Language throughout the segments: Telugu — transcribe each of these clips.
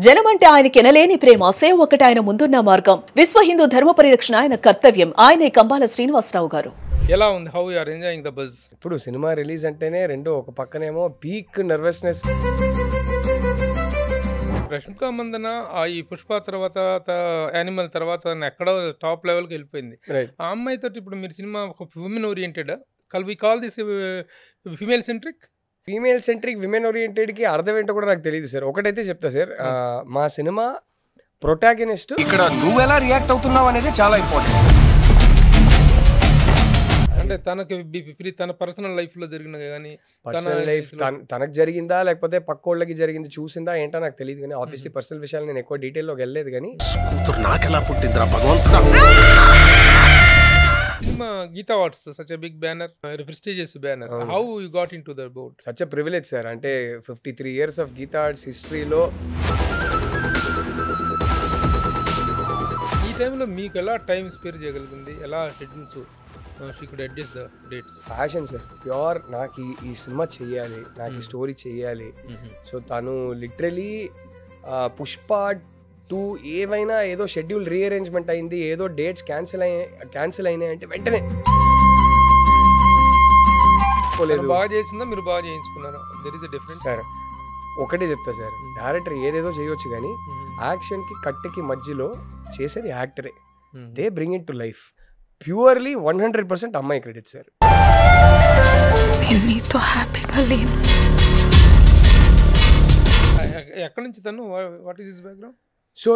జనమంటే ఆయనకి ఎనలేని ప్రేమ, సేవ ఒకటి ఆయన ముందున్న మార్గం. విశ్వ హిందూ ధర్మ పరిరక్షణ ఆయన కర్తవ్యం. ఆయనే కంబాల శ్రీనివాసరావు గారు. ఎలా ఉంది? How you are enjoying the buzz? ఇప్పుడు సినిమా రిలీజ్ అంటేనే రెండు ఒక పక్కనేమో పీక్ నర్వస్నెస్. రష్మిక మందన ఈ పుష్ప తర్వాత యానిమల్ తర్వాత ఎక్కడో టాప్ లెవెల్కి వెళ్ళిపోయింది. ఆ అమ్మాయితో ఇప్పుడు మీరు సినిమా ఒక women oriented we call this female centric? Female centric women ఓరియంటెడ్కి అర్థం ఏంటో కూడా నాకు తెలియదు సార్. ఒకటైతే చెప్తా సార్, మా సినిమా ప్రొటాగనిస్ట్ ఇక్కడ నువ్వు ఎలా రియాక్ట్ అవుతున్నావు అనేది చాలా ఇంపార్టెంట్. అంటే తన పర్సనల్ లైఫ్లో జరిగిన కానీ పర్సనల్ లైఫ్ తనకు జరిగిందా లేకపోతే పక్కోళ్ళకి జరిగింది చూసిందా ఏంటో నాకు తెలియదు, కానీ ఆబ్వియస్లీ పర్సనల్ విషయాలు నేను ఎక్కువ డీటెయిల్లోకి వెళ్ళలేదు. కానీ నాకెలా పుట్టిందిరా భగవంతుడా. Cinema Geetha awards such a big banner, prestigious banner. How you got into the board? Such a privilege sir. అంటే 53 years ఆఫ్ గీతా ఆర్ట్స్ హిస్టరీలో ఈ టైంలో మీకు ఎలా టైం స్పేర్ చేయగలిగింది? ఎలా schedules adjust the dates? Passion sir, pure. నాకు ఈ సినిమా చెయ్యాలి, నాకు ఈ స్టోరీ చెయ్యాలి. సో తను లిటరలీ పుష్ప 2 ఏవైనా ఏదో షెడ్యూల్ రీఅరేంజ్మెంట్ అయింది, ఏదో డేట్స్ క్యాన్సిల్ అయినాయి అంటే వెంటనే బాగా చేసిందా మీరు బాగా చేయించుకున్నారా? There is a difference sir. ఒకటే చెప్తా సార్, డైరెక్టర్ ఏదేదో చేయొచ్చు కానీ యాక్షన్కి కట్టుకి మధ్యలో చేసేది యాక్టరే. They bring it to life. Purely 100% అమ్మాయి క్రెడిట్ సార్. ఎక్కడి నుంచి తను? What is his background? So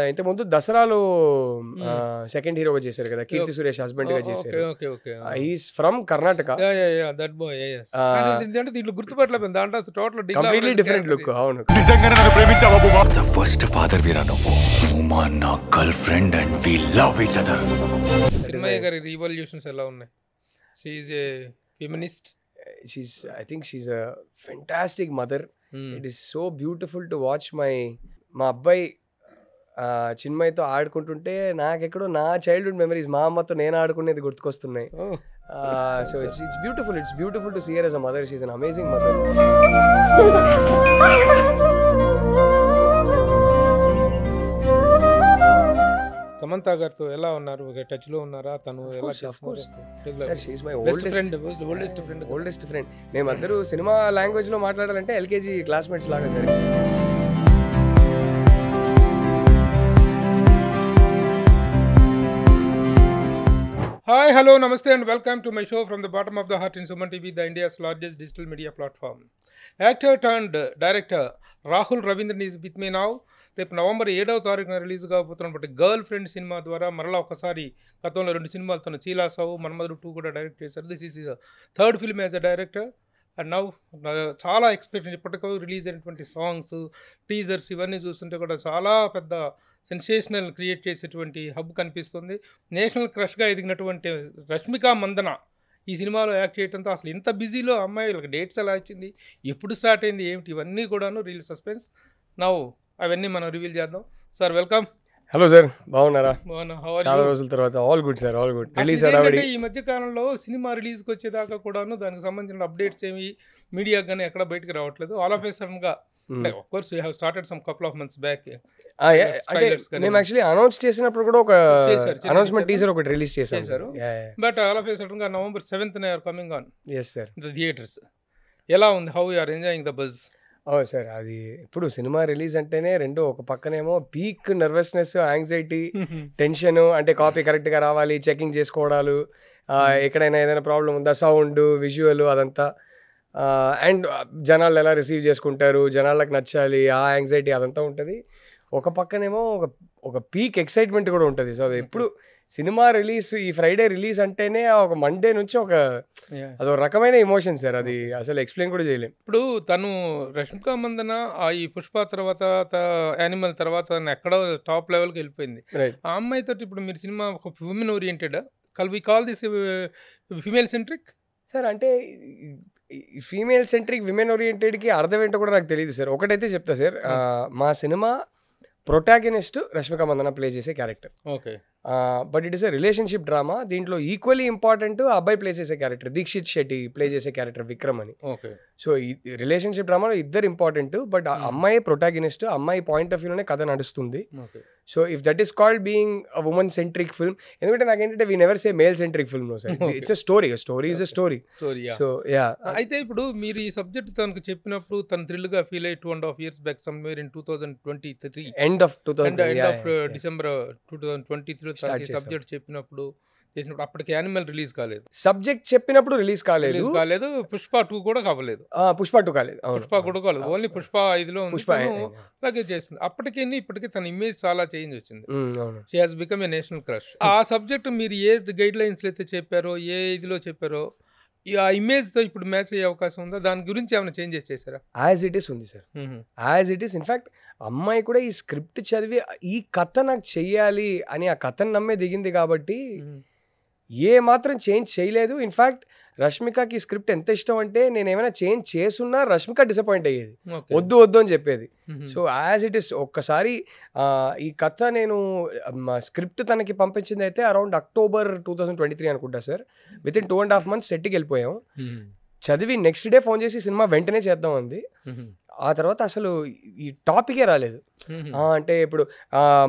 ఇంతకుముందు దసరాలో సెకండ్ హీరోగా చేశారు కదా, కీర్తి సురేష్ హస్బెండ్ గా చేశారు. Is from Karnataka. దీంట్లో గుర్తుపట్టలేదు, దాంట్లో టోటల్ కంప్లీట్లీ డిఫరెంట్ లుక్. అవును, నిజంగానే నన్ను ప్రేమించావా బాబా? ద ఫస్ట్ ఫాదర్ వీరా నువ్వు, మా నా girl friend and we love each other. Cinema గారి రివల్యూషన్స్ ఎలా ఉన్నాయి? She is a feminist. I think she's a fantastic mother. It is so beautiful to watch. మా అబ్బాయి చిన్మయ్తో ఆడుకుంటుంటే నాకెక్కడో నా చైల్డ్హుడ్ మెమరీస్, మా అమ్మతో నేను ఆడుకునేది గుర్తుకొస్తున్నాయి. So it's beautiful to see her as a mother. She is an amazing mother. Samantha గారితో ఎలా ఉన్నారు? టచ్ లో ఉన్నారా? తను ఎలా ఓల్డెస్ట్ ఫ్రెండ్. మేమందరూ సినిమా లాంగ్వేజ్ లో మాట్లాడాలంటే LKG క్లాస్మేట్స్ లాగా సరే. Hi, hello, namaste and welcome to my show from the bottom of the heart in Suman TV, the India's largest digital media platform. Actor turned director Rahul Ravindran is with me now. రేపు November 7వ తారీఖున రిలీజ్ కాబోతున్నటువంటి గర్ల్ ఫ్రెండ్ సినిమా ద్వారా మరలా ఒకసారి గతంలో 2 సినిమాలు తను చీలాసావు, మన్మధుడు 2 కూడా డైరెక్ట్ చేశారు. This is third film as a director. And now చాలా ఎక్స్పెక్టెడ్. ఇప్పటికీ రిలీజ్ అయినటువంటి సాంగ్స్, టీజర్స్ ఇవన్నీ చూస్తుంటే కూడా చాలా పెద్ద సెన్సేషనల్ క్రియేట్ చేసేటువంటి హబ్ కనిపిస్తుంది. నేషనల్ క్రష్గా ఎదిగినటువంటి రష్మిక మందన ఈ సినిమాలో యాక్ట్ చేయడంతో అసలు ఇంత బిజీలో అమ్మాయి వీళ్ళకి డేట్స్ ఎలా వచ్చింది, ఎప్పుడు స్టార్ట్ అయింది, ఏమిటి, ఇవన్నీ కూడాను రీల్ సస్పెన్స్. నౌ అవన్నీ మనం రివీల్ చేద్దాం. Sir welcome. హలో సార్, బాగున్నారా? బాగున్నా. చాలా రోజుల తర్వాత. All good sir, all good. ఈ మధ్య కాలంలో సినిమా రిలీజ్కి వచ్చేదాకా కూడాను దానికి సంబంధించిన అప్డేట్స్ ఏమి మీడియాకి కానీ ఎక్కడ బయటకు రావట్లేదు. ఆల్ ఆఫ్ ఏ సడన్ గా of course you have started some couple of months back. అంటే మేము యాక్చువల్లీ అనౌన్స్ చేసినప్పుడు కూడా ఒక అనౌన్స్మెంట్ టీజర్ ఒకటి రిలీజ్ చేశారు. But all of A sudden గా November 7th they are coming on. Yes sir. The theaters. ఎలా ఉంది? How you are enjoying the buzz? Sir, అది ఇప్పుడు సినిమా రిలీజ్ అంటేనే రెండు ఒక పక్కనేమో పీక్ నర్వస్నెస్, యాంగ్జైటీ, టెన్షన్. అంటే కాపీ కరెక్ట్గా రావాలి, చెకింగ్ చేసుకోవడాలు, ఎక్కడైనా ఏదైనా ప్రాబ్లం ఉందా, సౌండ్, విజువల్, అదంతా. అండ్ జనాలు ఎలా రిసీవ్ చేసుకుంటారు, జనాలకు నచ్చాలి, ఆ యాంగ్జైటీ అదంతా ఉంటుంది. ఒక పక్కనేమో ఒక పీక్ ఎక్సైట్మెంట్ కూడా ఉంటుంది. సో అది ఎప్పుడు సినిమా రిలీజ్, ఈ ఫ్రైడే రిలీజ్ అంటేనే ఒక మండే నుంచి అదొక రకమైన ఎమోషన్ సార్. అది అసలు ఎక్స్ప్లెయిన్ కూడా చేయలేం. ఇప్పుడు తను రష్మిక మందన ఈ పుష్ప తర్వాత యానిమల్ తర్వాత ఎక్కడో టాప్ లెవెల్కి వెళ్ళిపోయింది. ఆ అమ్మాయితో ఇప్పుడు మీరు సినిమా ఒక women oriented we call this female centric? Sir అంటే ఫీమేల్ సెంట్రిక్ విమెన్ ఓరియంటెడ్కి అర్థం ఏంటో కూడా నాకు తెలియదు సార్. ఒకటైతే చెప్తా సార్, మా cinema protagonist Rashmika Mandanna play చేసే character. Okay. But it is a relationship drama. దీంట్లో ఈక్వల్లీ ఇంపార్టెంట్ అబ్బాయి ప్లే చేసే క్యారెక్టర్, దీక్షిత్ శెట్టి ప్లే చేసే క్యారెక్టర్ విక్రమ్ అని. ఓకే. సో రిలేషన్షిప్ డ్రామాలో ఇద్దరు ఇంపార్టెంట్, బట్ అమ్మాయి ప్రొటాగనిస్ట్, అమ్మాయి పాయింట్ ఆఫ్ వ్యూలోనే కథ నడుస్తుంది. So if that is called being a women centric film, ఎందుకంటే నాకేంటంటే we never say male centric film, no sir, it's a story is a story. So yeah, అయితే ఇప్పుడు మీరు ఈ సబ్జెక్ట్ తనకు చెప్పినప్పుడు తను థ్రిల్ గా ఫీల్ అయ్యి 2.5 years back somewhere in 2023 end of December 2023 తనకి సబ్జెక్ట్ చేసినప్పుడు అప్పటికి యానిమల్ రిలీజ్ కాలేదు. సబ్జెక్ట్ చెప్పినప్పుడు రిలీజ్ కాలేదు. పుష్ప 2 కూడా కావలేదు. పుష్ప 2 కాలేదు. పుష్ప కూడా కాలేదు, ఓన్లీ పుష్ప 5లో అలాగే చేసింది. అప్పటికి ఇప్పటికీ తన ఇమేజ్ చాలా చేంజ్ వచ్చింది. She has become a national crush. ఆ సబ్జెక్ట్ మీరు ఏ గైడ్ లైన్స్ అయితే చెప్పారో, ఏ ఇదిలో చెప్పారో, ఆ ఇమేజ్ తో ఇప్పుడు మ్యాచ్ అయ్యే అవకాశం ఉందా? దాని గురించి ఏమైనా చేంజెస్ చేశారా? యాజ్ ఇట్ ఈస్ ఉంది sir, as it is. In fact అమ్మాయి కూడా ఈ స్క్రిప్ట్ చదివి ఈ కథ నాకు చెయ్యాలి అని ఆ కథను నమ్మే దిగింది కాబట్టి ఏ మాత్రం చేంజ్ చేయలేదు. ఇన్ఫాక్ట్ రష్మికకి స్క్రిప్ట్ ఎంత ఇష్టం అంటే నేను ఏమైనా చేంజ్ చేసున్నా రష్మిక డిసప్పాయింట్ అయ్యేది, వద్దు అని చెప్పేది. సో యాజ్ ఇట్ ఈస్ ఒక్కసారి ఈ కథ నేను స్క్రిప్ట్ తనకి పంపించింది అయితే అరౌండ్ October 2023 అనుకుంటా సార్. విత్ ఇన్ 2.5 months సెట్కి వెళ్ళిపోయాం. చదివి నెక్స్ట్ డే ఫోన్ చేసి సినిమా వెంటనే చేద్దాం అంది. ఆ తర్వాత అసలు ఈ టాపికే రాలేదు. అంటే ఇప్పుడు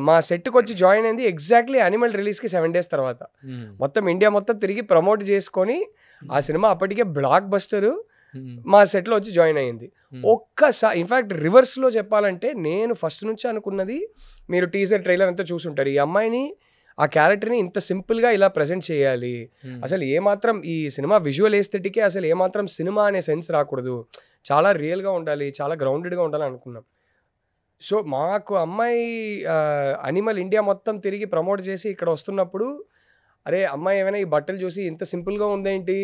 మా సెట్కి వచ్చి జాయిన్ అయింది ఎగ్జాక్ట్లీ యానిమల్ రిలీజ్కి 7 days తర్వాత. మొత్తం ఇండియా మొత్తం తిరిగి ప్రమోట్ చేసుకొని ఆ సినిమా అప్పటికే బ్లాక్ బస్టర్ మా సెట్లో వచ్చి జాయిన్ అయ్యింది. ఒక్కసారి ఇన్ఫ్యాక్ట్ రివర్స్లో చెప్పాలంటే నేను ఫస్ట్ నుంచి అనుకున్నది, మీరు టీజర్ ట్రైలర్ అంతా చూసుంటారు, ఈ అమ్మాయిని ఆ క్యారెక్టర్ని ఇంత సింపుల్గా ఇలా ప్రజెంట్ చేయాలి, అసలు ఏమాత్రం ఈ సినిమా విజువల్ ఎస్థెటిక్కే అసలు ఏమాత్రం సినిమా అనే సెన్స్ రాకూడదు, చాలా రియల్గా ఉండాలి, చాలా గ్రౌండెడ్గా ఉండాలి అనుకున్నాం. సో మాకు అమ్మాయి అనిమల్ ఇండియా మొత్తం తిరిగి ప్రమోట్ చేసి ఇక్కడ వస్తున్నప్పుడు, అరే అమ్మాయి ఏమైనా ఈ బట్టలు చూసి ఇంత సింపుల్గా ఉందేంటి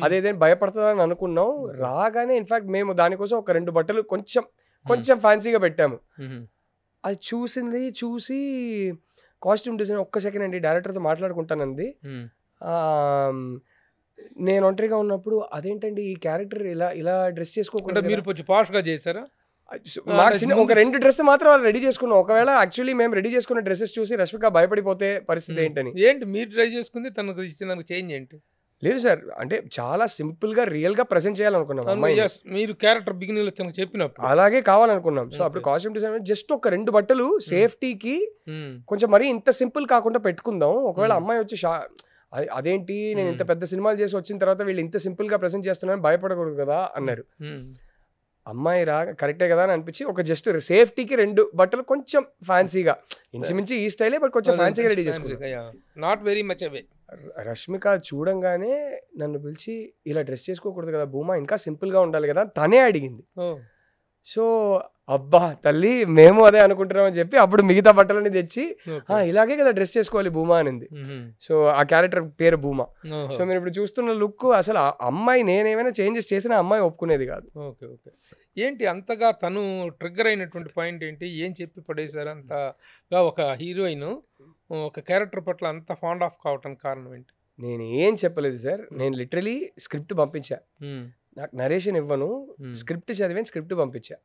అదేదైనా భయపడుతుందని అనుకున్నాం. రాగానే ఇన్ఫ్యాక్ట్ మేము దానికోసం ఒక 2 బట్టలు కొంచెం ఫ్యాన్సీగా పెట్టాము. అది చూసి కాస్ట్యూమ్ డిజైన్ ఒక్క సెకండ్ అండి డైరెక్టర్తో మాట్లాడుకుంటానంది. నేను ఒంటరిగా ఉన్నప్పుడు అదేంటండి ఈ క్యారెక్టర్ ఇలా డ్రెస్ చేసుకోకుండా మీరు కొంచెం పాష్గా చేశారా? మాకు చిన్న ఒక 2 డ్రెస్ మాత్రం వాళ్ళు రెడీ చేసుకున్నాం. ఒకవేళ యాక్చువల్లీ మేము రెడీ చేసుకున్న డ్రెస్సెస్ చూసి రష్మిక భయపడిపోతే పరిస్థితి ఏంటని. ఏంటి మీరు ట్రై చేసుకుంది, తనకు ఇచ్చిన చేంజ్ ఏంటి? లేదు సార్, అంటే చాలా సింపుల్ గా రియల్ గా ప్రెజెంట్ చేయాలనుకున్నాం. మీరు క్యారెక్టర్ బిగినింగ్ లో తనకు చెప్పినప్పుడు అలాగే కావాలనుకున్నాం. సో అప్పుడు కాస్ట్యూమ్ డిజైన్ జస్ట్ ఒక 2 బట్టలు సేఫ్టీకి కొంచెం మరీ ఇంత సింపుల్ కాకుండా పెట్టుకుందాం, ఒకవేళ అమ్మాయి వచ్చి అదేంటి నేను ఇంత పెద్ద సినిమాలు చేసి వచ్చిన తర్వాత వీళ్ళు ఇంత సింపుల్ గా ప్రెజెంట్ చేస్తున్నారని భయపడకూడదు కదా అన్నారు. అమ్మాయి కరెక్టే కదా అని అనిపించి ఒక జస్ట్ సేఫ్టీకి 2 బట్టలు కొంచెం ఫ్యాన్సీగా, ఇంచుమించి ఈ స్టైలే బట్ కొంచెం ఫ్యాన్సీగా రెడీ చేసుకున్నాం. నాట్ వెరీ మచ్ అవే. రష్మిక చూడంగానే నన్ను పిలిచి ఇలా డ్రెస్ చేసుకోకూడదు కదా భూమా, ఇంకా సింపుల్గా ఉండాలి కదా తనే అడిగింది. సో అబ్బా తల్లి మేము అదే అనుకుంటున్నామని చెప్పి అప్పుడు మిగతా బట్టలని తెచ్చి ఇలాగే కదా డ్రెస్ చేసుకోవాలి భూమా అనింది. సో ఆ క్యారెక్టర్ పేరు భూమా. సో మీరు ఇప్పుడు చూస్తున్న లుక్ అసలు అమ్మాయి నేనేమైనా చేంజెస్ చేసినా అమ్మాయి ఒప్పుకునేది కాదు. Okay okay. ఏంటి అంతగా తను ట్రిగ్గర్ అయినటువంటి పాయింట్ ఏంటి? ఏం చెప్పి పడేశారు అంతగా ఒక హీరోయిన్ ఒక క్యారెక్టర్ పట్ల అంత ఫాండ్ ఆఫ్ కావటానికి కారణం ఏంటి? నేను ఏం చెప్పలేదు సార్, నేను లిటరలీ స్క్రిప్ట్ పంపించా. నాకు నరేషన్ ఇవ్వను, స్క్రిప్ట్ చదివి స్క్రిప్ట్ పంపించా.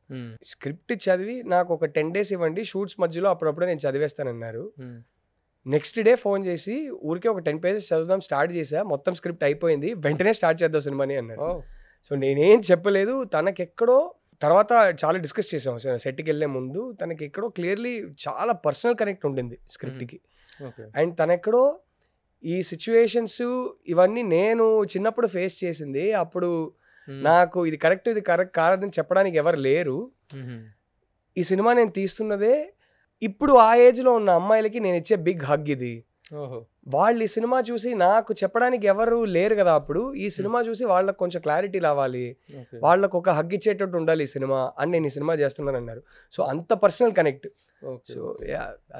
స్క్రిప్ట్ చదివి నాకు ఒక 10 days ఇవ్వండి, షూట్స్ మధ్యలో అప్పుడప్పుడు నేను చదివేస్తానన్నారు. నెక్స్ట్ డే ఫోన్ చేసి ఊరికే ఒక 10 pages చదువుదాం స్టార్ట్ చేసా, మొత్తం స్క్రిప్ట్ అయిపోయింది, వెంటనే స్టార్ట్ చేద్దాం సినిమాని అన్నారు. సో నేనేం చెప్పలేదు. తనకెక్కడో తర్వాత చాలా డిస్కస్ చేసాం సెట్కి వెళ్ళే ముందు, తనకి ఎక్కడో క్లియర్లీ చాలా పర్సనల్ కనెక్ట్ ఉండింది స్క్రిప్ట్కి. అండ్ తనెక్కడో ఈ సిచ్యువేషన్స్ ఇవన్నీ నేను చిన్నప్పుడు ఫేస్ చేసింది, అప్పుడు నాకు ఇది కరెక్ట్ కాదని చెప్పడానికి ఎవరు లేరు. ఈ సినిమా నేను తీస్తున్నదే ఇప్పుడు ఆ ఏజ్లో ఉన్న అమ్మాయిలకి నేను ఇచ్చే బిగ్ హగ్ ఇది. వాళ్ళు ఈ సినిమా చూసి నాకు చెప్పడానికి ఎవరు లేరు కదా, అప్పుడు ఈ సినిమా చూసి వాళ్ళకి కొంచెం క్లారిటీ రావాలి, వాళ్ళకు ఒక హగ్ ఇచ్చేటట్టు ఉండాలి ఈ సినిమా అని నేను ఈ సినిమా చేస్తున్నాను అన్నారు. సో అంత పర్సనల్ కనెక్ట్. సో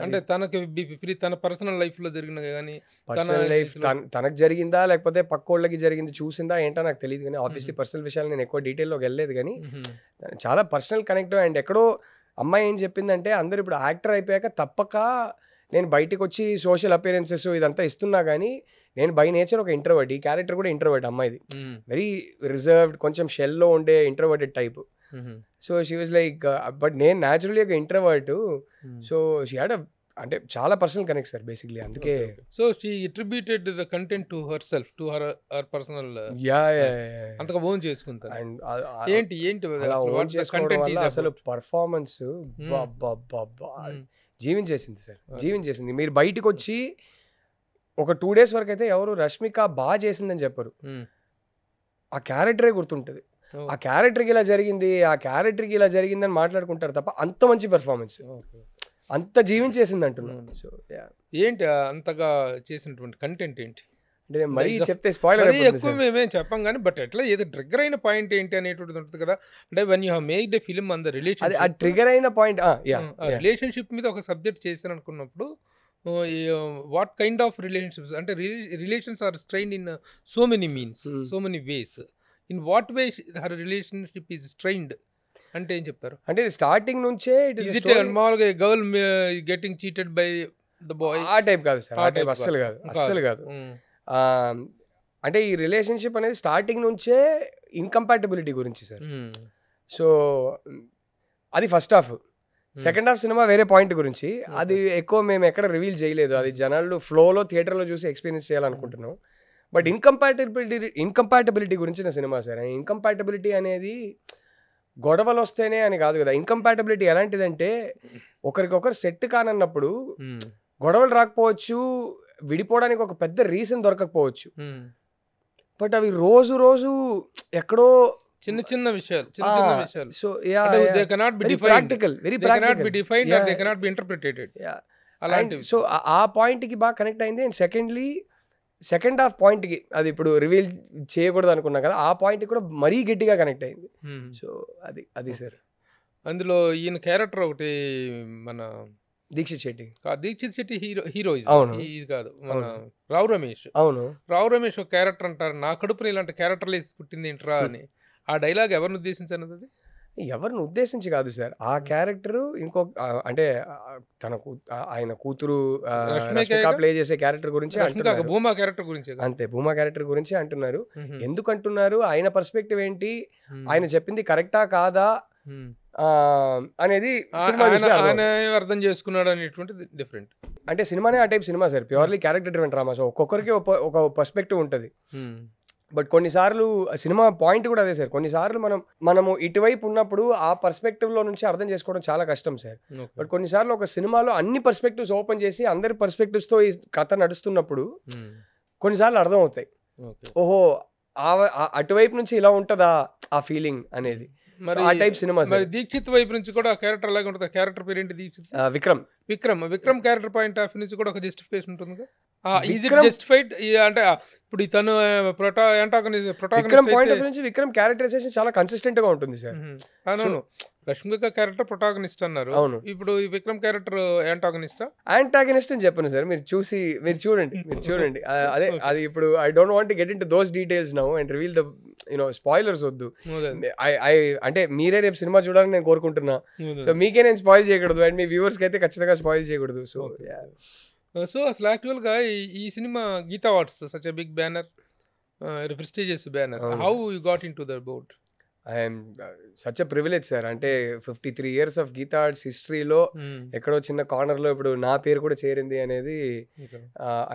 అంటే తనకి తన పర్సనల్ లైఫ్ లో జరిగిన కానీ పర్సనల్ లైఫ్ తనకు జరిగిందా లేకపోతే పక్కోళ్ళకి జరిగింది చూసిందా ఏంటో నాకు తెలియదు, కానీ ఆబ్వియస్లీ పర్సనల్ విషయాలు నేను ఎక్కువ డీటెయిల్లోకి వెళ్ళలేదు, కానీ చాలా పర్సనల్ కనెక్ట్. అండ్ ఎక్కడో అమ్మాయి ఏం చెప్పిందంటే, అందరూ ఇప్పుడు యాక్టర్ అయిపోయాక తప్పక నేను బయటకు వచ్చి సోషల్ అపియరెన్సెస్ ఇదంతా ఇస్తున్నా, కానీ నేను బై నేచర్ ఒక ఇంట్రోవర్ట్, ఈ క్యారెక్టర్ కూడా ఇంట్రోవర్ట్ అమ్మాయిది, వెరీ రిజర్వ్డ్, కొంచెం షెల్లో ఉండే introverted type. So she was like but నేను న్యాచురలీ ఒక introvert. So she had a అంటే చాలా పర్సనల్ కనెక్ట్ సార్ బేసిక్లీ, అందుకే. So she attributed the content to her self, to her personal, yeah అంతగా ఓన్ చేసుకుంటారు. అండ్ ఏంటి ఏంటి అలా ఓన్ చేసుకోవడం వల్ల అసలు పర్ఫార్మెన్స్ జీవించేసింది సార్, జీవించేసింది. మీరు బయటకు వచ్చి ఒక 2 days వరకు అయితే ఎవరు రష్మిక బాగా చేసిందని చెప్పరు, ఆ క్యారెక్టరే గుర్తుంటుంది. ఆ క్యారెక్టర్కి ఇలా జరిగింది, ఆ క్యారెక్టర్కి ఇలా జరిగిందని మాట్లాడుకుంటారు తప్ప అంత మంచి పెర్ఫార్మెన్స్, అంత జీవించేసింది అంటున్నాను. సో ఏంటి అంతగా చేసినటువంటి కంటెంట్ ఏంటి అంటే నేను మరీ చెప్తే స్పాయిలర్ ఎక్కువ మేమేం చెప్పాం కానీ, బట్ ఎట్లా ఏదో ట్రిగ్గర్ అయిన పాయింట్ ఏంటి అనేటువంటిది ఉంటుంది కదా. అంటే when you have made a film on the relation, ఆ ట్రిగర్ అయిన పాయింట్ రిలేషన్షిప్ మీద ఒక సబ్జెక్ట్ చేశాను అనుకున్నప్పుడు, వాట్ కైండ్ ఆఫ్ రిలేషన్షిప్స్ అంటే relations are strain in so many means, so many ways. In what way her relationship is strained అంటే ఏం చెప్తారు? అంటే స్టార్టింగ్ నుంచే మామూలుగా girl getting cheated by the boy ఆ టైప్ కాదు సార్, ఆ టైప్ అస్సలు కాదు, అస్సలు కాదు. అంటే ఈ రిలేషన్షిప్ అనేది స్టార్టింగ్ నుంచే ఇన్కంపాటబిలిటీ గురించి సార్. సో అది first half. Second half cinema వేరే పాయింట్ గురించి, అది ఎక్కువ మేము ఎక్కడ రివీల్ చేయలేదు, అది జనాలు ఫ్లోలో థియేటర్లో చూసి ఎక్స్పీరియన్స్ చేయాలనుకుంటున్నాం. బట్ ఇన్కంపాటబిలిటీ గురించిన సినిమా సార్. ఇన్కంపాటబిలిటీ అనేది గొడవలు వస్తేనే అని కాదు కదా. ఇన్కంపాటబిలిటీ ఎలాంటిదంటే ఒకరికొకరు సెట్ కానన్నప్పుడు గొడవలు రాకపోవచ్చు, విడిపోవడానికి ఒక పెద్ద రీజన్ దొరకకపోవచ్చు, బట్ అవి రోజు రోజు ఎక్కడో చిన్న చిన్న విషయాలు, so they cannot be defined, practical, very they cannot be defined or they cannot be interpreted. అలాంటివి. సో ఆ పాయింట్కి బాగా కనెక్ట్ అయింది. అండ్ సెకండ్లీ సెకండ్ హాఫ్ పాయింట్కి, అది ఇప్పుడు రివీల్ చేయకూడదు అనుకున్నా కదా, ఆ పాయింట్కి కూడా మరీ గట్టిగా కనెక్ట్ అయింది. సో అది సార్. అందులో ఈయన క్యారెక్టర్ ఒకటి మన దీక్షిత్ శెట్టి హీరోయిజం ఇది కాదు, మన రావు రమేష్. అవును, రావు రమేష్ ఒక క్యారెక్టర్ అంటారు, నా కడుపుని ఇలాంటి క్యారెక్టర్లు వేసి పుట్టింది ఏంట్రా అని. ఆ డైలాగ్ ఎవరిని ఉద్దేశించినది? అది ఎవరిని ఉద్దేశించి కాదు సార్. ఆ క్యారెక్టర్ అంటే తనకు ఆయన కూతురు ప్లే చేసే క్యారెక్టర్ గురించి, భూమా క్యారెక్టర్ గురించి, అంతే భూమా క్యారెక్టర్ గురించి అంటున్నారు. ఎందుకంటున్నారు, ఆయన పర్స్పెక్టివ్ ఏంటి, ఆయన చెప్పింది కరెక్టా కాదా అనేది అర్థం చేసుకున్నాడు అనేటువంటిది డిఫరెంట్. అంటే సినిమానే ఆ type cinema sir, purely character driven drama. So ఒక్కొక్కరికి ఒక పర్స్పెక్టివ్ ఉంటుంది. బట్ కొన్నిసార్లు సినిమా పాయింట్ కూడా అదే సార్, కొన్నిసార్లు మనము ఇటువైపు ఉన్నప్పుడు ఆ పర్స్పెక్టివ్లో నుంచి అర్థం చేసుకోవడం చాలా కష్టం సార్. బట్ కొన్నిసార్లు ఒక సినిమాలో అన్ని పర్స్పెక్టివ్స్ ఓపెన్ చేసి అందరి పర్స్పెక్టివ్స్తో ఈ కథ నడుస్తున్నప్పుడు కొన్నిసార్లు అర్థం అవుతాయి, ఓహో అటువైపు నుంచి ఇలా ఉంటుందా ఆ ఫీలింగ్ అనేది. మరి ఆ టైప్ సినిమా. మరి దీక్షిత్ వైపు నుంచి కూడా క్యారెక్టర్ అలాగే ఉంటుంది. క్యారెక్టర్ పేరు ఏంటి? Deekshith Vikram character point of నుంచి కూడా ఒక జస్టిఫికేషన్ ఉంటుంది. జస్టిఫైడ్ అంటే ఇప్పుడు ఇతను విక్రమ్ క్యారెక్టరైజేషన్ చాలా కన్సిస్టెంట్ గా ఉంటుంది సార్. అవును, రష్మిక క్యారెక్టర్ ప్రొటాగనిస్ట్ అన్నారు. అవును, ఇప్పుడు ఈ విక్రమ్ క్యారెక్టర్ యాంటాగనిస్ట్ అని చెప్పను సార్. మీరు చూడండి అదే అది. ఇప్పుడు I don't want to get into those details now and reveal the spoilers వద్దు. అంటే మీరే రేపు సినిమా చూడాలని నేను కోరుకుంటున్నా. సో మీకే నేను స్పాయిల్ చేయకూడదు అండ్ మీ వ్యూవర్స్ కి అయితే ఖచ్చితంగా స్పాయిల్ చేయకూడదు. సో అసలు యాక్చువల్గా ఈ cinema Geetha awards such a big banner, prestigious banner, how you got into the board? I'm such a privilege sir. అంటే 53 years ఆఫ్ గీతా ఆర్ట్స్ హిస్టరీలో ఎక్కడో చిన్న కార్నర్లో ఇప్పుడు నా పేరు కూడా చేరింది అనేది,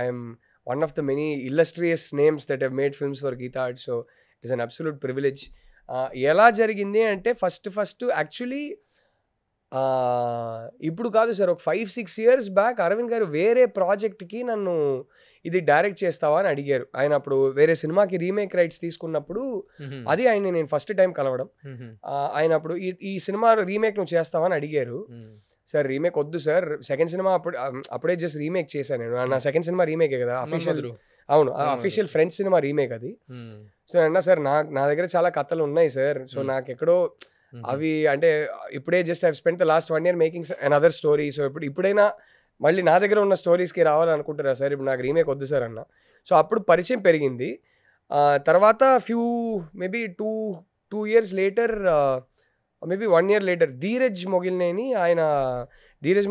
I'm one of the many illustrious names that have made films for Geetha Arts. So it is an absolute privilege. ఎలా జరిగింది అంటే ఫస్ట్ యాక్చువల్లీ ఇప్పుడు కాదు సార్, ఒక 5-6 years బ్యాక్ అరవింద్ గారు వేరే ప్రాజెక్ట్కి నన్ను ఇది డైరెక్ట్ చేస్తావా అని అడిగారు. ఆయన అప్పుడు వేరే సినిమాకి రీమేక్ రైట్స్ తీసుకున్నప్పుడు అది ఆయన నేను ఫస్ట్ టైం కలవడం. ఆయన అప్పుడు ఈ సినిమా రీమేక్ నువ్వు చేస్తావా అని అడిగారు. సార్ రీమేక్ వద్దు సార్, సెకండ్ సినిమా అప్పుడే జస్ట్ రీమేక్ చేశాను నేను. నా సెకండ్ సినిమా రీమేకే కదా అఫీషియల్. అవును, అఫీషియల్ ఫ్రెండ్స్ సినిమా రీమేక్ అది. సో అన్నా సార్ నా దగ్గర చాలా కథలు ఉన్నాయి సార్. సో నాకు ఎక్కడో అవి అంటే ఇప్పుడే just I spend the last 1 year making another story. So ఇప్పుడైనా మళ్ళీ నా దగ్గర ఉన్న స్టోరీస్కి రావాలనుకుంటున్నా సార్, ఇప్పుడు నాకు రీమేక్ వద్దు సార్ అన్న. సో అప్పుడు పరిచయం పెరిగింది. తర్వాత maybe 2 years later maybe 1 year later Dheeraj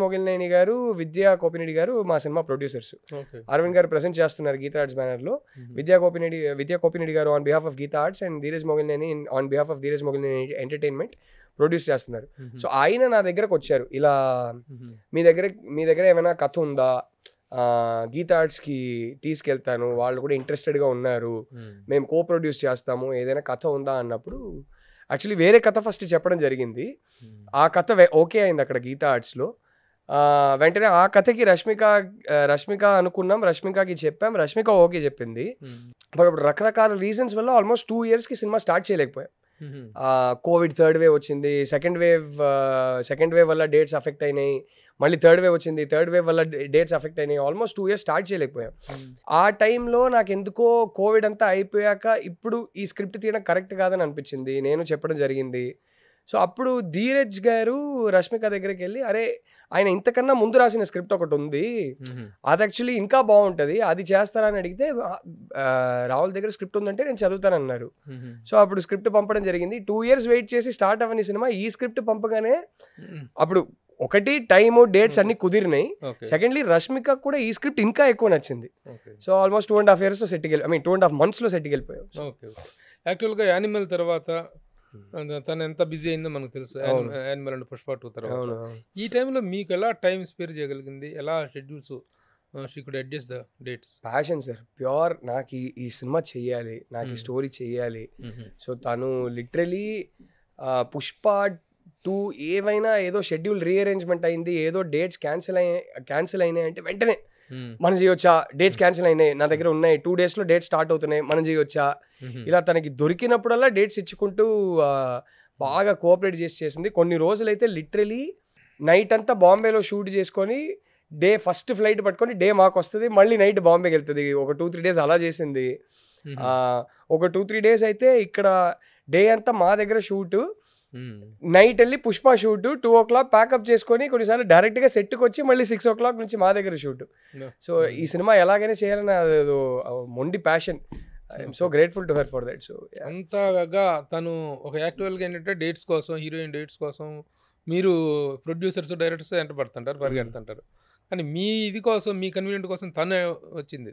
Mogilineni గారు, విద్యా కోపినేడి గారు మా సినిమా ప్రొడ్యూసర్స్. అరవింద్ గారు ప్రెజెంట్ చేస్తున్నారు గీతా ఆర్ట్స్ బ్యానర్లో. విద్యా కోపినేడి గారు on behalf of Geetha arts and Dheeraj Mogilineni on behalf of Dheeraj Mogilineni entertainment produce చేస్తున్నారు. సో ఆయన నా దగ్గరకు వచ్చారు, ఇలా మీ దగ్గర ఏమైనా కథ ఉందా, గీతా ఆర్ట్స్కి తీసుకెళ్తాను, వాళ్ళు కూడా ఇంట్రెస్టెడ్గా ఉన్నారు, మేము కో ప్రొడ్యూస్ చేస్తాము, ఏదైనా కథ ఉందా అన్నప్పుడు యాక్చువల్లీ వేరే కథ ఫస్ట్ చెప్పడం జరిగింది. ఆ కథ ఓకే అయింది అక్కడ గీతా ఆర్ట్స్లో. వెంటనే ఆ కథకి రష్మిక అనుకున్నాం, రష్మికకి చెప్పాం, రష్మిక ఓకే చెప్పింది. బట్ ఇప్పుడు రకరకాల రీజన్స్ వల్ల ఆల్మోస్ట్ 2 yearsకి సినిమా స్టార్ట్ చేయలేకపోయాం. కోవిడ్ 3rd wave వచ్చింది, సెకండ్ వేవ్ వల్ల డేట్స్ అఫెక్ట్ అయినాయి, మళ్ళీ 3rd wave వచ్చింది, 3rd wave వల్ల డేట్స్ అఫెక్ట్ అయినాయి, ఆల్మోస్ట్ 2 years స్టార్ట్ చేయలేకపోయాం. ఆ టైంలో నాకు ఎందుకో కోవిడ్ అంతా అయిపోయాక ఇప్పుడు ఈ స్క్రిప్ట్ తీయడం కరెక్ట్ కాదని అనిపించింది, నేను చెప్పడం జరిగింది. సో అప్పుడు ధీరజ్ గారు రష్మిక దగ్గరికి వెళ్ళి, అరే ఆయన ఇంతకన్నా ముందు రాసిన స్క్రిప్ట్ ఒకటి ఉంది, అది యాక్చువల్లీ ఇంకా బాగుంటుంది, అది చేస్తారని అడిగితే రాహుల్ దగ్గర స్క్రిప్ట్ ఉందంటే నేను చదువుతానన్నారు. సో అప్పుడు స్క్రిప్ట్ పంపడం జరిగింది. 2 years వెయిట్ చేసి స్టార్ట్ అవ్వని సినిమా ఈ స్క్రిప్ట్ పంపగానే అప్పుడు ఒకటి టైము డేట్స్ అన్ని కుదిరినాయి, సెకండ్లీ రష్మిక కూడా ఈ స్క్రిప్ట్ ఇంకా ఎక్కువ నచ్చింది. సో ఆల్మోస్ట్ 2.5 yearsలో సెట్కి 2.5 monthsలో సెట్కి వెళ్ళిపోయాం. యాక్చువల్గా యానిమల్ తర్వాత తను ఎంత బిజీ అయిందో మనకు తెలుసు, యానిమల్ అండ్ పుష్ప 2 తర్వాత. ఈ టైంలో మీకు ఎలా టైం స్పేర్ చేయగలిగింది, ఎలా schedules she could adjust the dates? Passion sir, pure నాకు ఈ సినిమా చెయ్యాలి, నాకు ఈ స్టోరీ చెయ్యాలి. సో తను లిటరలీ పుష్ప 2 ఏవైనా ఏదో షెడ్యూల్ రీఅరేంజ్మెంట్ అయింది, ఏదో డేట్స్ క్యాన్సిల్ అయినాయి అంటే వెంటనే మనం చేయొచ్చా, డేట్స్ క్యాన్సిల్ అయినాయి, నా దగ్గర ఉన్నాయి, 2 daysలో డేట్స్ స్టార్ట్ అవుతున్నాయి, మనం చేయొచ్చా, ఇలా తనకి దొరికినప్పుడల్లా డేట్స్ ఇచ్చుకుంటూ బాగా కోఆపరేట్ చేసింది. కొన్ని రోజులైతే లిటరలీ నైట్ అంతా బాంబేలో షూట్ చేసుకొని ఫస్ట్ ఫ్లైట్ పట్టుకొని డే మాకు వస్తుంది, మళ్ళీ నైట్ బాంబేకి వెళ్తుంది. ఒక 2-3 days అలా చేసింది. ఒక 2-3 days అయితే ఇక్కడ డే అంతా మా దగ్గర షూటు, నైట్ వెళ్ళి పుష్ప షూట్ 2 o'clock ప్యాకప్ చేసుకొని కొన్నిసార్లు డైరెక్ట్గా సెట్కి వచ్చి మళ్ళీ 6 o'clock నుంచి మా దగ్గర షూట్. సో ఈ సినిమా ఎలాగైనా చేయాలని అదేదో మొండి passion. I'm so grateful to her for that. So అంతగా తను ఒక యాక్చువల్గా ఏంటంటే డేట్స్ కోసం, హీరోయిన్ డేట్స్ కోసం మీరు ప్రొడ్యూసర్స్ డైరెక్టర్స్ వెంట పడుతుంటారు, పరిగెడుతుంటారు, కానీ మీ ఇది కోసం, మీ కన్వీనియంట్ కోసం తను వచ్చింది.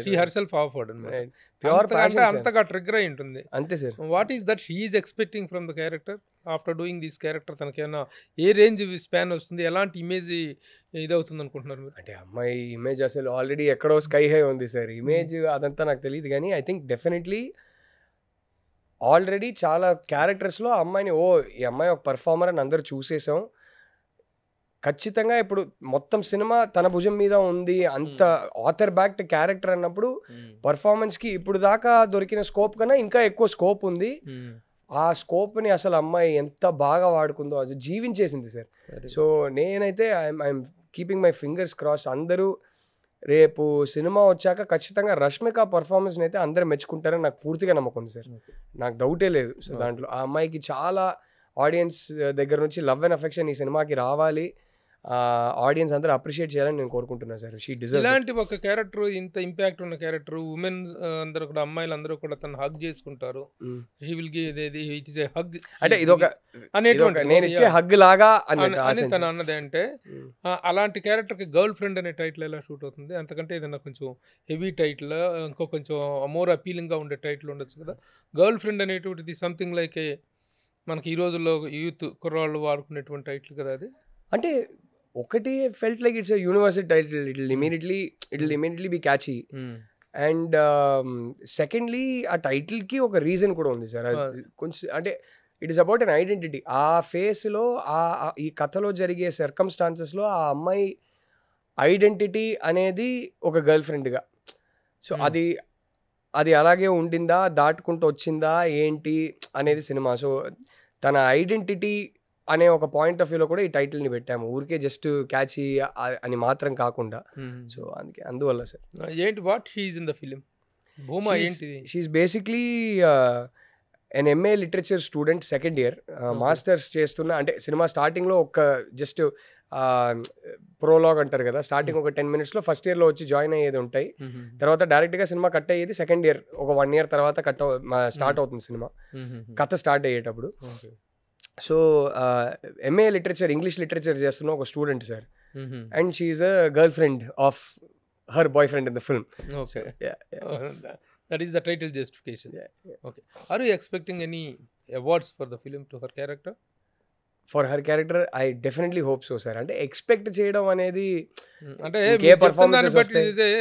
షీ హర్ సెల్ఫ్ ఆఫర్డ్ అంటే అంతగా ట్రిగ్గర్ అయి ఉంటుంది. అంతే sir. What is that she is expecting from the character after doing this character? తనకేమైనా ఏ రేంజ్ స్పాన్ వస్తుంది, ఎలాంటి ఇమేజ్ ఇదవుతుంది అనుకుంటున్నారు మీరు? అంటే అమ్మాయి ఇమేజ్ అసలు ఆల్రెడీ ఎక్కడో స్కై హై ఉంది సార్. ఇమేజ్ అదంతా నాకు తెలియదు, కానీ ఐ థింక్ డెఫినెట్లీ ఆల్రెడీ చాలా క్యారెక్టర్స్లో అమ్మాయిని ఈ అమ్మాయి ఒక పర్ఫార్మర్ అని అందరూ చూసేసాం. ఖచ్చితంగా ఇప్పుడు మొత్తం సినిమా తన భుజం మీద ఉంది, అంత ఆథర్ బ్యాక్డ్ క్యారెక్టర్ అన్నప్పుడు పర్ఫార్మెన్స్కి ఇప్పుడు దాకా దొరికిన స్కోప్ కన్నా ఇంకా ఎక్కువ స్కోప్ ఉంది. ఆ స్కోప్ని అసలు అమ్మాయి ఎంత బాగా వాడుకుందో అది జీవించేసింది సార్. సో నేనైతే I'm keeping my fingers cross. అందరూ రేపు సినిమా వచ్చాక ఖచ్చితంగా రష్మిక పర్ఫార్మెన్స్ని అయితే అందరూ మెచ్చుకుంటారని నాకు పూర్తిగా నమ్మకం ఉంది సార్, నాకు డౌటే లేదు. సో దాంట్లో ఆ అమ్మాయికి చాలా ఆడియన్స్ దగ్గర నుంచి లవ్ అండ్ అఫెక్షన్ ఈ సినిమాకి రావాలి, ఆడియన్స్ అందరూ అప్రిషియేట్ చేయాలని నేను కోరుకుంటున్నాను సార్. She deserves. ఇలాంటి ఒక క్యారెక్టర్, ఇంత ఇంపాక్ట్ ఉన్న క్యారెక్టర్, ఉమెన్ అందరూ కూడా, అమ్మాయిలు అందరూ కూడా తను హగ్ చేసుకుంటారు. She will give it is a hug అంటే ఇదొక అనేటువంటి నేను ఇచ్చే హగ్ లాగా అని తను అన్నది. అంటే అలాంటి క్యారెక్టర్కి గర్ల్ ఫ్రెండ్ అనే టైటిల్ ఎలా షూట్ అవుతుంది? అంతకంటే ఏదైనా కొంచెం హెవీ టైటిల్, ఇంకో కొంచెం మోర్ అపీలింగ్గా ఉండే టైటిల్ ఉండొచ్చు కదా. గర్ల్ ఫ్రెండ్ అనేటువంటిది సంథింగ్ లైక్ ఏ మనకి ఈ రోజుల్లో యూత్ కుర్రాళ్ళు వాడుకునేటువంటి టైటిల్ కదా అది. అంటే ఒకటి felt like it's universal title, it will immediately be catchy. And secondly ఆ టైటిల్కి ఒక రీజన్ కూడా ఉంది సార్. కొంచెం అంటే it is about an identity. ఆ ఫేస్లో ఈ కథలో జరిగే సర్కమ్స్టాన్సెస్లో ఆ అమ్మాయి ఐడెంటిటీ అనేది ఒక గర్ల్ ఫ్రెండ్గా. సో అది అలాగే ఉండిందా, దాటుకుంటూ వచ్చిందా ఏంటి అనేది సినిమా. సో తన ఐడెంటిటీ అనే ఒక పాయింట్ ఆఫ్ వ్యూలో కూడా ఈ టైటిల్ని పెట్టాము, ఊరికే జస్ట్ క్యాచీ అని మాత్రం కాకుండా. సో అందువల్ల సార్. ఏంటి what she is in the film? Bhuma ఏంటిది? She is basically an MA literature student, second year masters చేస్తున్న. అంటే సినిమా స్టార్టింగ్లో ఒక జస్ట్ ప్రోలాగ్ అంటారు కదా, స్టార్టింగ్ ఒక 10 minutesలో ఫస్ట్ ఇయర్లో వచ్చి జాయిన్ అయ్యేది ఉంటాయి. తర్వాత డైరెక్ట్గా సినిమా కట్ అయ్యేది సెకండ్ ఇయర్, ఒక 1 year తర్వాత స్టార్ట్ అవుతుంది సినిమా కథ స్టార్ట్ అయ్యేటప్పుడు. So MA literature English literature చేస్తున్న ఒక student sir, and she's a girl friend of her boy friend in the film. Okay. That is the title justification. Okay. Are you expecting any awards for the film to her character? For her character I definitely hope so sir. అంటే ఎక్స్పెక్ట్ చేయడం అనేది అంటే ఇంకే performances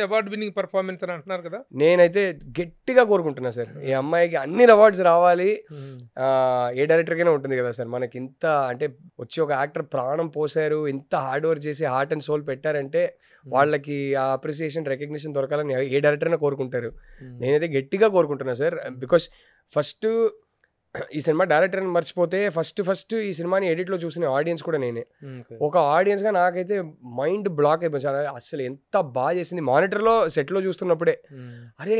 అవార్డ్ విన్నింగ్ పర్ఫార్మెన్స్ అని అంటున్నారు కదా, నేనైతే గట్టిగా కోరుకుంటున్నా సార్ ఈ అమ్మాయికి అన్ని అవార్డ్స్ రావాలి. ఏ డైరెక్టర్కైనా ఉంటుంది కదా సార్, మనకి ఇంత అంటే వచ్చి ఒక యాక్టర్ ప్రాణం పోసారు, ఇంత హార్డ్ వర్క్ చేసి హార్ట్ అండ్ సోల్ పెట్టారంటే వాళ్ళకి ఆ అప్రిసియేషన్ రికగ్నిషన్ దొరకాలని ఏ డైరెక్టర్ అయినా కోరుకుంటారు. నేనైతే గట్టిగా కోరుకుంటున్నా సార్. బికాస్ ఫస్ట్ ఈ సినిమా డైరెక్టర్ అని మర్చిపోతే ఫస్ట్ ఈ సినిమాని ఎడిట్లో చూసిన ఆడియన్స్ కూడా నేనే. ఒక ఆడియన్స్గా నాకైతే మైండ్ బ్లాక్ అయిపోయింది. అసలు ఎంత బాగా చేసింది, మానిటర్లో సెట్లో చూస్తున్నప్పుడే అరే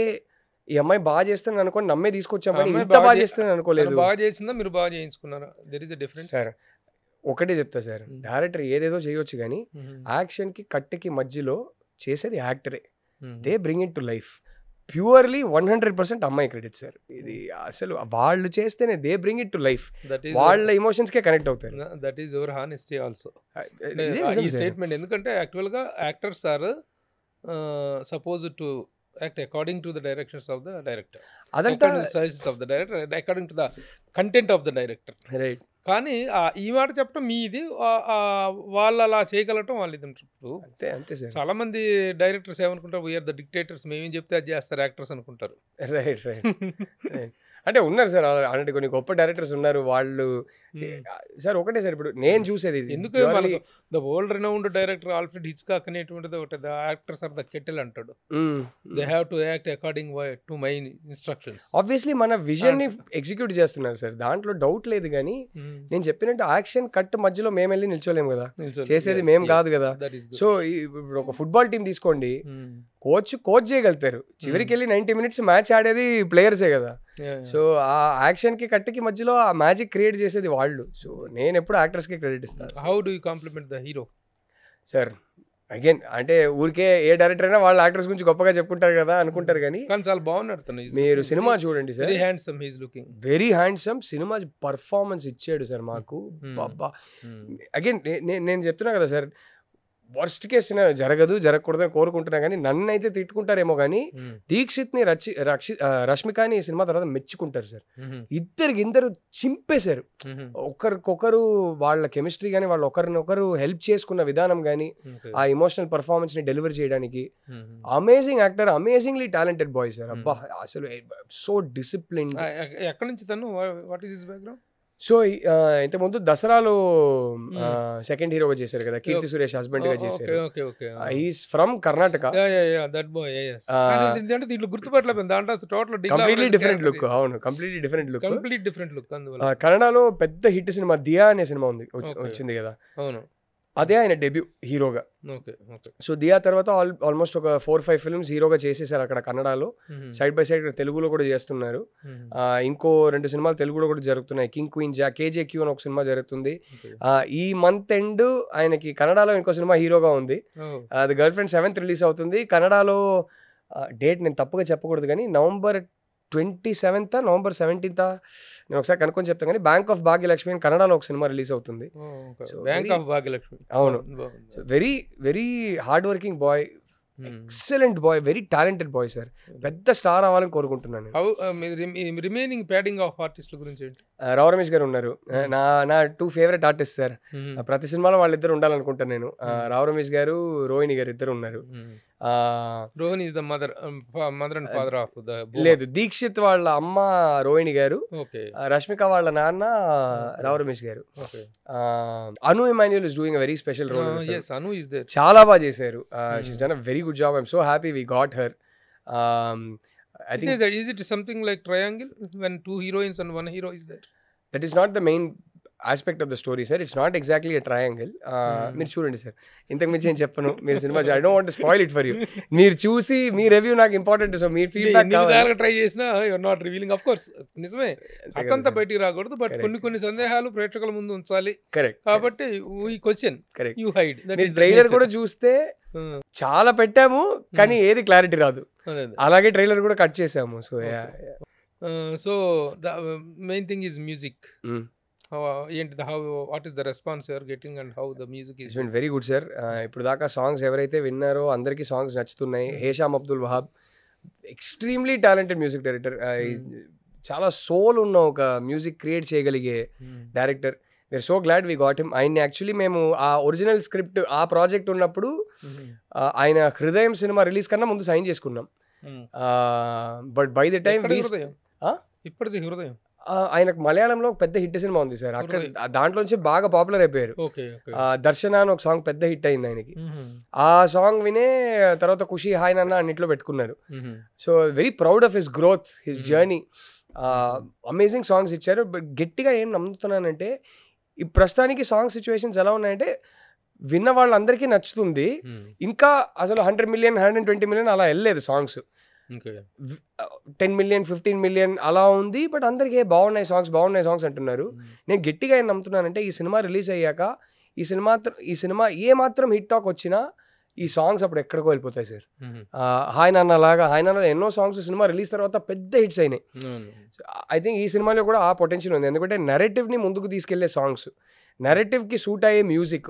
ఈ అమ్మాయి బాగా చేస్తాను అనుకోని నమ్మే తీసుకొచ్చామని, ఇంత బాగా చేస్తాను అనుకోలేదు. బాగా చేసిందా మీరు బాగా చేయించుకున్నారా? There is a difference sir. ఒకటే చెప్తా సార్, డైరెక్టర్ ఏదేదో చేయొచ్చు కానీ యాక్షన్కి కట్టికి మధ్యలో చేసేది యాక్టరే. They bring it to life. Purely 100% అమ్మాయి క్రెడిట్ సార్. ఇది అసలు వాళ్ళు చేస్తేనే they bring it to life. వాళ్ళ ఎమోషన్స్కే కనెక్ట్ అవుతారు. That is your honesty also ఈ స్టేట్మెంట్. ఎందుకంటే యాక్చువల్గా actors are suppose to act according to the directions of the director, అదంతా suggestions of the director, according to the content of the director. Right. కానీ ఈ మాట చెప్పడం మీది, వాళ్ళు అలా చేయగలటం వాళ్ళది. అంతే అంతే సార్. చాలా మంది డైరెక్టర్స్ ఏమనుకుంటారు, వీఆర్ ద డిక్టేటర్స్, మేమేం చెప్తే అది చేస్తారు యాక్టర్స్ అనుకుంటారు. Right right. అంటే ఉన్నారు సార్ అలాంటి కొన్ని గొప్ప డైరెక్టర్స్ ఉన్నారు. వాళ్ళు సార్ ఒకటే సార్ ఇప్పుడు నేను చూసేది ఎందుకు the world renowned director Alfred Hitchcock అనేటువంటిది ఒకటి, the actors are the cattle అంటాడు. They have to act according to my instructions. Obviously మన విజన్ ని ఎగ్జిక్యూట్ చేస్తున్నారు సార్, దాంట్లో డౌట్ లేదు. కానీ నేను చెప్పినట్టు యాక్షన్ కట్ మధ్యలో మేము వెళ్ళి నిల్చోలేము కదా, చేసేది మేము కాదు కదా. సో ఇప్పుడు ఒక ఫుట్బాల్ టీం తీసుకోండి, కోచ్ చేయగలుగుతారు, చివరికి వెళ్ళి 90 minutes మ్యాచ్ ఆడేది ప్లేయర్సే కదా. సో ఆ యాక్షన్ కి కట్టికి మధ్యలో ఆ మ్యాజిక్ క్రియేట్ చేసేది వాళ్ళు. సో నేను ఎప్పుడు యాక్టర్స్ కి క్రెడిట్ ఇస్తాను. How do you compliment the hero? Sir again అంటే ఊరికే ఏ డైరెక్టర్ అయినా వాళ్ళ యాక్టర్స్ గురించి గొప్పగా చెప్పుకుంటారు కదా అనుకుంటారు, కానీ చాలా బాగున్నాడు. మీరు సినిమా చూడండి sir, very handsome, he is looking very handsome. Cinema performance ఇచ్చాడు సార్ మాకు. అగైన్ నేను చెప్తున్నా కదా సార్, వర్స్ట్ కేసు జరగకూడదని కోరుకుంటున్నా, కానీ నన్ను అయితే తిట్టుకుంటారేమో కానీ దీక్షిత్ని రష్మికని ఈ సినిమా తర్వాత మెచ్చుకుంటారు సార్. ఇద్దరు చింపేశారు. ఒకరికొకరు వాళ్ళ కెమిస్ట్రీ కానీ వాళ్ళు ఒకరినొకరు హెల్ప్ చేసుకున్న విధానం కానీ ఆ ఎమోషనల్ పర్ఫార్మెన్స్ ని డెలివర్ చేయడానికి amazing actor, amazingly talented boy sir. అబ్బా అసలు సో డిసిప్లిన్. ఎక్కడి నుంచి తను, what is his background? So ఇంతకుముందు దసరాలో సెకండ్ హీరోగా చేశారు కదా, కీర్తి సురేష్ హస్బెండ్ గా చేశారు. He's from Karnataka. దీంట్లో గుర్తుపట్టలేదు, దాంట్లో టోటల్ కంప్లీట్లీ డిఫరెంట్ లుక్. అవును, completely different look. Complete different look. కన్నడలో పెద్ద హిట్ సినిమా దియా అనే సినిమా వచ్చింది కదా, అవును, అదే ఆయన డెబ్యూ హీరోగా. సో దియా తర్వాత ఆల్మోస్ట్ ఒక 4-5 ఫిల్మ్స్ హీరోగా చేసేసారు అక్కడ కన్నడలో. సైడ్ బై సైడ్ తెలుగులో కూడా చేస్తున్నారు. ఇంకో 2 సినిమాలు తెలుగులో కూడా జరుగుతున్నాయి. కింగ్ క్వీన్ KJQ అని ఒక సినిమా జరుగుతుంది. ఈ మంత్ ఎండ్ ఆయనకి కన్నడలో ఇంకో సినిమా హీరోగా ఉంది, అది గర్ల్ ఫ్రెండ్ 7th రిలీజ్ అవుతుంది. కన్నడలో డేట్ నేను తప్పుగా చెప్పకూడదు కానీ November 27th, November 17th నేను ఒకసారి కనుక్కొని చెప్తాను. కానీ బ్యాంక్ ఆఫ్ భాగ్యలక్ష్మి అని కన్నడలో ఒక సినిమా రిలీజ్ అవుతుంది. బ్యాంక్ ఆఫ్ భాగ్యలక్ష్మి, అవును. Very very hard working boy, excellent boy, very talented boy sir. పెద్ద స్టార్ అవ్వాలని కోరుకుంటున్నాను. రిమైనింగ్ ప్యాడింగ్ ఆఫ్ ఆర్టిస్టుల గురించి ఏంటి? రావు రమేష్ గారు ఉన్నారు, నా 2 ఫేవరెట్ ఆర్టిస్ట్ సార్. ప్రతి సినిమాలో వాళ్ళిద్దరు ఉండాలనుకుంటాను నేను. రావు రమేష్ గారు, రోహిణి గారు ఇద్దరు ఉన్నారు. Rohini is the mother and father of the, లేదు, దీక్షిత్ వాళ్ళ అమ్మ రోహిణి గారు, రష్మిక వాళ్ళ నాన్న రావు రమేష్ గారు. Anu Emmanuel is doing a very special role. yes, Anu is there. చాలా బాగా చేశారు. She's done a very good job. I'm so happy we got her. I think is it something like triangle when 2 heroines and 1 hero is there? That is not the main aspect of the story, sir. It's not exactly a triangle. మీరు చూడండి సార్, ఇంతకు మించి ఏం చెప్పను. మీరు cinema I don't want to spoil it for you. మీరు చూసి మీ రివ్యూ నాకు ఇంపార్టెంట్. సో మీ ఫీడ్బ్యాక్ ట్రై చేసినా you're not revealing. Of course నిజమే, అతంతా బయటికి రాకూడదు, బట్ కొన్ని సందేహాలు ప్రేక్షకుల ముందు ఉంచాలి. కరెక్ట్. కాబట్టి ఈ క్వశ్చన్ కరెక్ట్ యూ హైడ్. మీరు ట్రైలర్ కూడా చూస్తే చాలా పెట్టాము కానీ ఏది క్లారిటీ రాదు, అలాగే ట్రైలర్ కూడా కట్ చేసాము. So so the main thing is music. ఏంటి what is the response you're getting and how the music is it's been very good sir. ఇప్పుడు దాకా సాంగ్స్ ఎవరైతే విన్నారో అందరికీ సాంగ్స్ నచ్చుతున్నాయి. Hesham Abdul Wahab extremely talented music director. చాలా సోల్ ఉన్న ఒక మ్యూజిక్ క్రియేట్ చేయగలిగే director. We're so glad we got him. ఆయన్ని యాక్చువల్లీ మేము ఆ ఒరిజినల్ స్క్రిప్ట్ ఆ ప్రాజెక్ట్ ఉన్నప్పుడు ఆయన హృదయం సినిమా రిలీజ్ కన్నా ముందు సైన్ చేసుకున్నాం. బట్ బై ద టైమ్ ఇప్పటిది హృదయం ఆయనకు మలయాళంలో ఒక పెద్ద హిట్ సినిమా ఉంది సార్. అక్కడ దాంట్లోంచి బాగా పాపులర్ అయిపోయారు. దర్శన అని ఒక సాంగ్ పెద్ద హిట్ అయింది ఆయనకి. ఆ సాంగ్ వినే తర్వాత ఖుషి హాయ్ నాన్న అన్నిట్లో పెట్టుకున్నారు. So very proud of his growth, his journey. Amazing songs ఇచ్చారు. బట్ గట్టిగా ఏం నమ్ముతున్నానంటే ఈ ప్రస్తుతానికి సాంగ్ సిచ్యువేషన్స్ ఎలా ఉన్నాయంటే విన్న వాళ్ళందరికీ నచ్చుతుంది. ఇంకా అసలు 100 million 120 million అలా వెళ్ళలేదు సాంగ్స్. 10 million 15 million అలా ఉంది. బట్ అందరికీ బాగున్నాయి సాంగ్స్ అంటున్నారు. నేను గట్టిగా ఏం నమ్ముతున్నానంటే ఈ సినిమా రిలీజ్ అయ్యాక ఈ సినిమా ఏ మాత్రం హిట్ టాక్ వచ్చినా ఈ సాంగ్స్ అప్పుడు ఎక్కడికో వెళ్ళిపోతాయి సార్. హాయ్ నాన్న లాగా హాయ్ నాన్న ఎన్నో సాంగ్స్ సినిమా రిలీజ్ తర్వాత పెద్ద హిట్స్ అయినాయి. ఐ థింక్ ఈ సినిమాలో కూడా ఆ పొటెన్షియల్ ఉంది. ఎందుకంటే నెరేటివ్ని ముందుకు తీసుకెళ్లే సాంగ్స్, నెరేటివ్కి సూట్ అయ్యే మ్యూజిక్.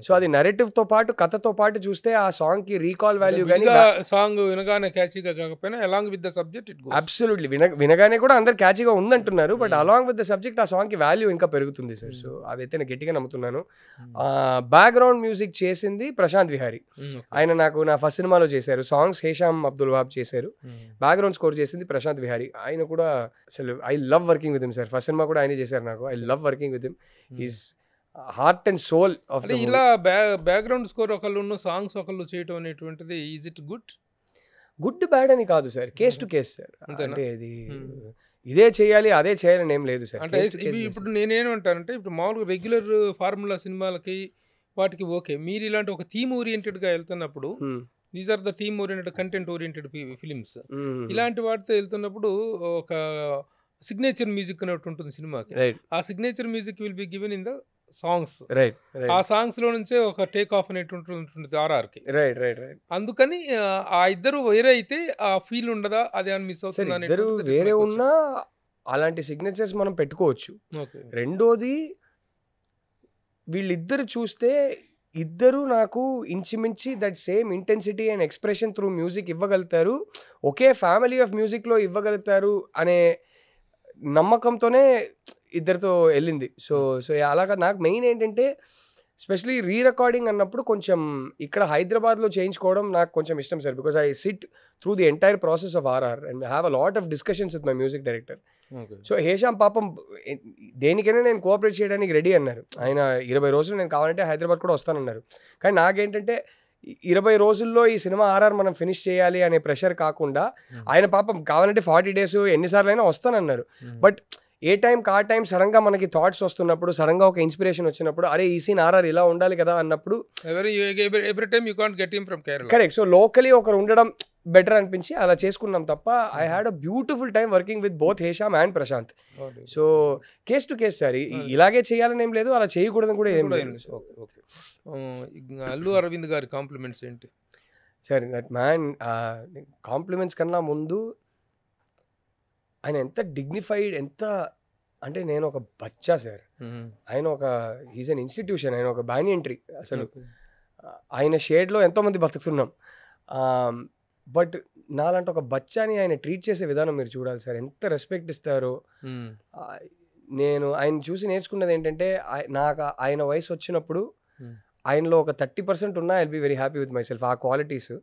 సో అది నెరేటివ్తో పాటు కథతో పాటు చూస్తే ఆ సాంగ్కి రీకాల్ వాల్యూ కానీ సాంగ్ వినగానే క్యాచీగా కాకపోయినా along with the subject it absolutely వినగానే కూడా అందరు క్యాచీగా ఉందంటున్నారు. But along with the subject ఆ సాంగ్కి వాల్యూ ఇంకా పెరుగుతుంది సార్. సో అదైతే నేను గట్టిగా నమ్ముతున్నాను. బ్యాక్గ్రౌండ్ మ్యూజిక్ చేసింది ప్రశాంత్ విహారీ. ఆయన నాకు నా ఫస్ట్ సినిమాలో చేశారు. సాంగ్స్ హేషామ్ అబ్దుల్ వహాబ్ చేశారు. బ్యాక్గ్రౌండ్ స్కోర్ చేసింది ప్రశాంత్ విహారీ. ఆయన కూడా అసలు I love working with him sir. First cinema కూడా ఆయనే చేశారు నాకు. I love working with him. Is heart and soul of the ఇలా బ్యాక్గ్రౌండ్ స్కోర్ ఒకళ్ళు సాంగ్స్ ఒకళ్ళు చేయటం అనేటువంటిది ఈజ్ ఇట్ గుడ్ బ్యాడ్ అని కాదు sir, case to case sir. అంటే ఇది ఇదే చేయాలి అదే చేయాలని ఏం లేదు సార్. అంటే ఇప్పుడు నేనేమంటానంటే ఇప్పుడు మామూలుగా రెగ్యులర్ ఫార్ములా సినిమాలకి వాటికి ఓకే, మీరు ఇలాంటి ఒక థీమ్ ఓరియంటెడ్గా వెళ్తున్నప్పుడు these are the theme oriented content oriented films, ఇలాంటి వాటితో వెళ్తున్నప్పుడు ఒక సిగ్నేచర్ మ్యూజిక్ అనేటి ఉంటుంది సినిమాకి. ఆ signature music will be given in the songs. ఆ సాంగ్స్ లో నుంచే ఒక టేక్ ఆఫ్ అనేటువంటి ఆర్ఆర్కి. అందుకని ఆ ఇద్దరు వేరే అయితే ఆ ఫీల్ ఉండదా, అదే అని మిస్ అవుతుంది. ఇద్దరు వేరే ఉన్నా అలాంటి సిగ్నేచర్స్ మనం పెట్టుకోవచ్చు. రెండోది వీళ్ళిద్దరు చూస్తే ఇద్దరు నాకు ఇంచుమించి that same intensity and expression through music ఇవ్వగలుగుతారు, ఒకే ఫ్యామిలీ ఆఫ్ మ్యూజిక్లో ఇవ్వగలుగుతారు అనే నమ్మకంతోనే ఇద్దరితో వెళ్ళింది. సో అలాగా నాకు మెయిన్ ఏంటంటే స్పెషలీ రీ రికార్డింగ్ అన్నప్పుడు కొంచెం ఇక్కడ హైదరాబాద్లో చేయించుకోవడం నాకు కొంచెం ఇష్టం sir. Because I sit through the entire process of RR and have a lot of discussions with my music director. So Hesham పాపం దేనికైనా నేను కోఆపరేట్ చేయడానికి రెడీ అన్నారు. ఆయన 20 రోజులు నేను కావాలంటే హైదరాబాద్ కూడా వస్తానన్నారు. కానీ నాకేంటంటే 20 రోజుల్లో ఈ సినిమా ఆర్ఆర్ మనం ఫినిష్ చేయాలి అనే ప్రెషర్ కాకుండా ఆయన పాపం కావాలంటే 40 days ఎన్నిసార్లు అయినా వస్తానన్నారు. బట్ ఏ టైంకి ఆ టైం సడన్గా మనకి థాట్స్ వస్తున్నప్పుడు, సడన్గా ఒక ఇన్స్పిరేషన్ వచ్చినప్పుడు, అరే ఈ సీన్ ఆర్ఆర్ ఇలా ఉండాలి కదా అన్నప్పుడు కరెక్ట్. సో లోకలీ ఒకరు ఉండడం బెటర్ అనిపించి అలా చేసుకున్నాం తప్ప I had a beautiful time working with both Hesham and Prashanth. So case to case sir, ఇలాగే చేయాలని ఏం లేదు, అలా చేయకూడదని కూడా ఏం లేదు. అల్లు అరవింద్ గారి కాంప్లిమెంట్స్ ఏంటి సార్? దట్ మ్యాన్ కాంప్లిమెంట్స్ కన్నా ముందు ఆయన ఎంత డిగ్నిఫైడ్, ఎంత అంటే నేను ఒక బచ్చా సార్, ఆయన ఒక ఈజ్ అన్ ఇన్స్టిట్యూషన్, ఆయన ఒక బ్యానియన్ ట్రీ. అసలు ఆయన షేడ్లో ఎంతోమంది బతుకుతున్నాం. బట్ నాలాంటి ఒక బచ్చాని ఆయన ట్రీట్ చేసే విధానం మీరు చూడాలి సార్, ఎంత రెస్పెక్ట్ ఇస్తారో. నేను ఆయన చూసి నేర్చుకున్నది ఏంటంటే నాకు ఆయన వయసు వచ్చినప్పుడు ఆయనలో ఒక 30% ఉన్నా I'll be very happy with my self. ఆ క్వాలిటీస్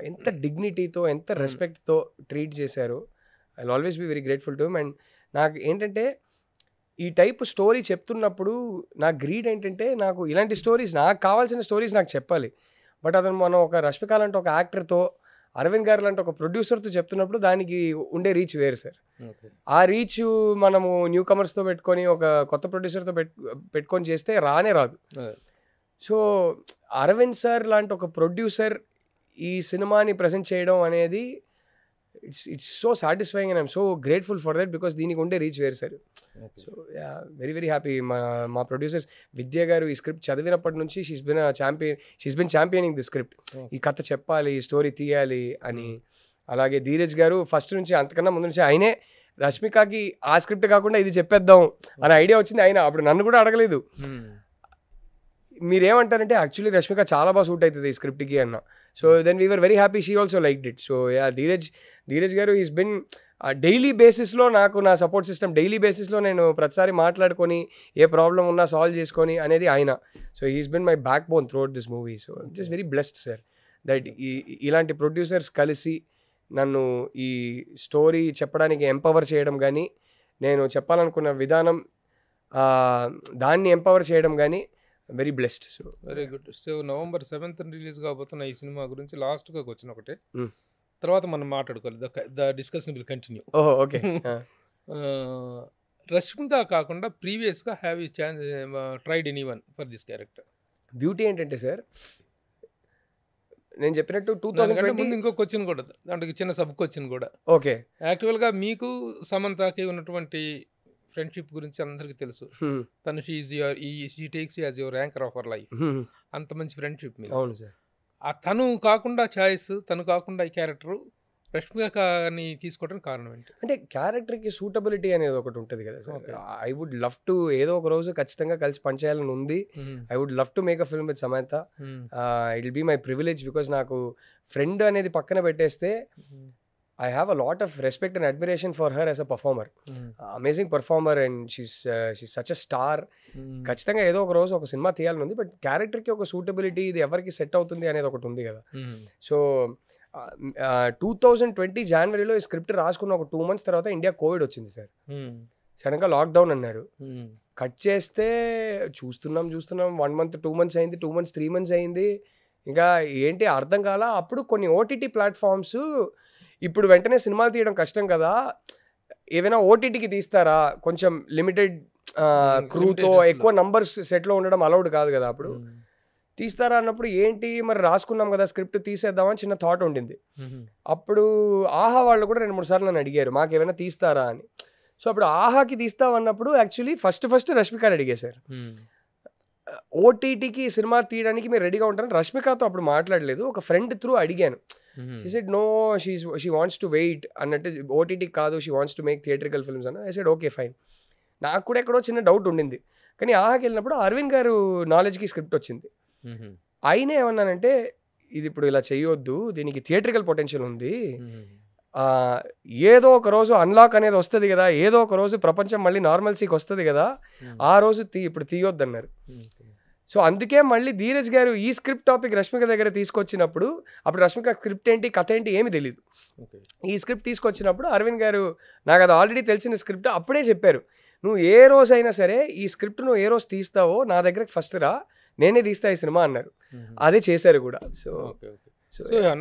ఎంత డిగ్నిటీతో ఎంత రెస్పెక్ట్తో ట్రీట్ చేశారు. I always be very grateful to him. And నాకు ఏంటంటే ఈ టైప్ స్టోరీ చెప్తున్నప్పుడు నా గ్రీడ్ ఏంటంటే నాకు ఇలాంటి స్టోరీస్, నాకు కావాల్సిన స్టోరీస్ నాకు చెప్పాలి. బట్ అతను మనం ఒక రష్మిక లాంటి ఒక యాక్టర్తో, అరవింద్ గారు లాంటి ఒక ప్రొడ్యూసర్తో చెప్తున్నప్పుడు దానికి ఉండే రీచ్ వేరు సార్. ఆ రీచ్ మనము న్యూ కమర్స్తో పెట్టుకొని ఒక కొత్త ప్రొడ్యూసర్తో పెట్టుకొని చేస్తే రానే రాదు. సో అరవింద్ సార్ లాంటి ఒక ప్రొడ్యూసర్ ఈ సినిమాని ప్రజెంట్ చేయడం అనేది it's so satisfying and I'm so grateful for that, because దీనికి ఉండే రీచ్ వేరు sir. So very very happy. మా ప్రొడ్యూసర్స్ విద్య గారు ఈ స్క్రిప్ట్ చదివినప్పటి నుంచి she's been championing the script. ఈ కథ చెప్పాలి, ఈ స్టోరీ తీయాలి అని. అలాగే ధీరజ్ గారు ఫస్ట్ నుంచి, అంతకన్నా ముందు నుంచి ఆయనే రష్మికకి ఆ స్క్రిప్ట్ కాకుండా ఇది చెప్పేద్దాం అనే ఐడియా వచ్చింది. ఆయన అప్పుడు నన్ను కూడా అడగలేదు. మీరేమంటారంటే యాక్చువల్లీ రష్మిక చాలా బాగా సూట్ అవుతుంది ఈ స్క్రిప్ట్కి అన్న. So then we're very happy, she also like it. So yeah, Dheeraj గారు ఈస్ బిన్ డైలీ బేసిస్లో నాకు నా సపోర్ట్ సిస్టమ్. డైలీ బేసిస్లో నేను ప్రతిసారి మాట్లాడుకొని ఏ ప్రాబ్లం ఉన్నా సాల్వ్ చేసుకొని అనేది ఆయన. So he's been my back bone through out this movie. So just very blessed sir that ఇలాంటి ప్రొడ్యూసర్స్ కలిసి నన్ను ఈ స్టోరీ చెప్పడానికి ఎంపవర్ చేయడం కానీ, నేను చెప్పాలనుకున్న విధానం దాన్ని ఎంపవర్ చేయడం కానీ very blessed. So very good. So November 7th release కాబోతున్న ఈ సినిమా గురించి లాస్ట్గా వచ్చిన ఒకటే, తర్వాత మనం మాట్లాడుకోవాలి. The discussion will continue. ఓహో ఓకే. రష్మిక కాకుండా ప్రీవియస్గా have you tried anyone for this character? Beauty ఏంటంటే సార్, నేను చెప్పినట్టు దానికంటే ముందు ఇంకో క్వశ్చన్ కూడా, దాంట్లో చిన్న సబ్ క్వశ్చన్ కూడా. ఓకే. యాక్చువల్గా మీకు సమంతకి ఉన్నటువంటి ఫ్రెండ్షిప్ గురించి అందరికీ తెలుసు. తను she takes you as your anchor of our life. అంత మంచి ఫ్రెండ్షిప్ మీద. అవును సార్. తను కాకుండా చాయిస్, తను కాకుండా ఈ క్యారెక్టర్ రష్మికని తీసుకోవడానికి కారణం ఏంటి? అంటే క్యారెక్టర్కి సూటబిలిటీ అనేది ఒకటి ఉంటుంది కదా sir. I would love to ఏదో ఒక రోజు ఖచ్చితంగా కలిసి పనిచేయాలని ఉంది. I would love to make a film with Samantha. It will be my privilege because నాకు ఫ్రెండ్ అనేది పక్కన పెట్టేస్తే I have a lot of respect and admiration for her as a performer. Amazing performer and she's such a star. ఖచ్చితంగా ఏదో ఒక రోజు ఒక సినిమా తీయాలని ఉంది. బట్ క్యారెక్టర్కి ఒక సూటబిలిటీ, ఇది ఎవరికి సెట్ అవుతుంది అనేది ఒకటి ఉంది కదా. సో 2020 జనవరిలో ఈ స్క్రిప్ట్ రాసుకున్న ఒక 2 months తర్వాత ఇండియా కోవిడ్ వచ్చింది సార్. సడన్గా లాక్డౌన్ అన్నారు. కట్ చేస్తే చూస్తున్నాం 1 month 2 months అయింది, 2 months 3 months అయింది. ఇంకా ఏంటి అర్థం కాల. అప్పుడు కొన్ని ఓటీటీ ప్లాట్ఫామ్స్ ఇప్పుడు వెంటనే సినిమాలు తీయడం కష్టం కదా, ఏవైనా ఓటీటీకి తీస్తారా, కొంచెం లిమిటెడ్ క్రూతో ఎక్కువ నంబర్స్ సెట్లో ఉండడం అలౌడ్ కాదు కదా అప్పుడు, తీస్తారా అన్నప్పుడు ఏంటి మరి రాసుకున్నాం కదా స్క్రిప్ట్ తీసేద్దామని చిన్న థాట్ ఉండింది. అప్పుడు ఆహా వాళ్ళు కూడా 2-3 సార్లు నన్ను అడిగారు మాకేమైనా తీస్తారా అని. సో అప్పుడు ఆహాకి తీస్తామన్నప్పుడు యాక్చువల్లీ ఫస్ట్ రష్మికని అడిగేశారు. ఓటీటీకి సినిమా తీయడానికి మీరు రెడీగా ఉంటారని రష్మికతో అప్పుడు మాట్లాడలేదు, ఒక ఫ్రెండ్ త్రూ అడిగాను. She said no, she wants to wait అన్నట్టు, ఓటీటీకి కాదు, she wants to make theatrical films అన్న. I said okay fine. నాకు కూడా ఎక్కడో చిన్న డౌట్ ఉండింది. కానీ ఆహాకి వెళ్ళినప్పుడు అరవింద్ గారు నాలెడ్జ్కి స్క్రిప్ట్ వచ్చింది. అయినా ఏమన్నానంటే ఇది ఇప్పుడు ఇలా చేయొద్దు, దీనికి థియేట్రికల్ పొటెన్షియల్ ఉంది, ఏదో ఒక రోజు అన్లాక్ అనేది వస్తుంది కదా, ఏదో ఒక రోజు ప్రపంచం మళ్ళీ నార్మల్సీకి వస్తుంది కదా, ఆ రోజు ఇప్పుడు తీయొద్దు అన్నారు. సో అందుకే మళ్ళీ ధీరజ్ గారు ఈ స్క్రిప్ట్ టాపిక్ రష్మిక దగ్గర తీసుకొచ్చినప్పుడు, అప్పుడు రష్మిక స్క్రిప్ట్ ఏంటి కథ ఏంటి ఏమీ తెలియదు. ఈ స్క్రిప్ట్ తీసుకొచ్చినప్పుడు అరవింద్ గారు నాకు అది ఆల్రెడీ తెలిసిన స్క్రిప్ట్ అప్పుడే చెప్పారు, నువ్వు ఏ రోజైనా సరే ఈ స్క్రిప్ట్ నువ్వు ఏ రోజు తీస్తావో నా దగ్గరకు ఫస్ట్ రా, నేనే తీస్తా ఈ సినిమా అన్నారు. అదే చేశారు కూడా. So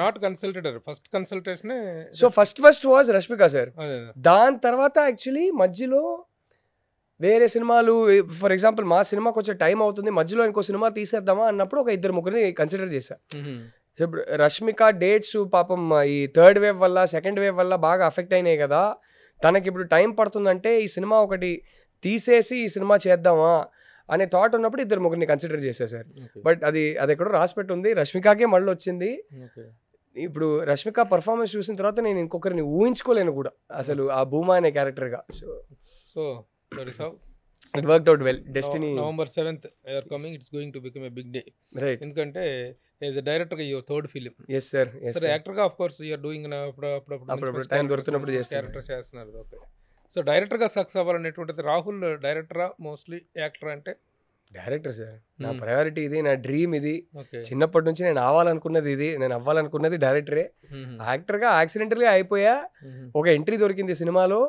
not consulted first consultation. So first was Rashmika sir. దాని తర్వాత యాక్చువల్లీ మధ్యలో వేరే సినిమాలు, ఫర్ ఎగ్జాంపుల్ మా సినిమా కొంచెం టైం అవుతుంది, మధ్యలో ఇంకో సినిమా తీసేద్దామా అన్నప్పుడు ఒక 2-3 కన్సిడర్ చేశా. సో ఇప్పుడు రష్మిక డేట్స్ పాపం ఈ 3rd wave వల్ల 2nd wave వల్ల బాగా అఫెక్ట్ అయినాయి కదా, తనకి ఇప్పుడు టైం పడుతుందంటే ఈ సినిమా ఒకటి తీసేసి ఈ సినిమా చేద్దామా అనే థాట్ ఉన్నప్పుడు 2-3 కన్సిడర్ చేశా సార్. బట్ అది ఎక్కడో రాసిపెట్టి ఉంది, రష్మికకే మళ్ళీ వచ్చింది. ఇప్పుడు రష్మిక పర్ఫార్మెన్స్ చూసిన తర్వాత నేను ఇంకొకరిని ఊహించుకోలేను కూడా అసలు ఆ భూమా అనే క్యారెక్టర్గా. So that is how it worked out well. Destiny. November 7th you are coming, it's going to become a big day, right? ఎందుకంటే as a director your third film. Yes sir, yes sir. Actor గా of course you are doing అప్పుడు టైం దొరుకుతున్నప్పుడు చేస్తారు, క్యారెక్టర్ చేస్తున్నారు. ఓకే. సో డైరెక్టర్ గా సక్సెస్ అవ్వాలనేటువంటిది రాహుల్ డైరెక్టరా మోస్ట్లీ యాక్టర్? అంటే డైరెక్టర్ సార్, నా ప్రయారిటీ ఇది, నా డ్రీమ్ ఇది. చిన్నప్పటి నుంచి నేను అవ్వాలనుకున్నది ఇది, నేను అవ్వాలనుకున్నది డైరెక్టరే. యాక్టర్గా యాక్సిడెంటల్గా అయిపోయా, ఒక ఎంట్రీ దొరికింది సినిమాలో.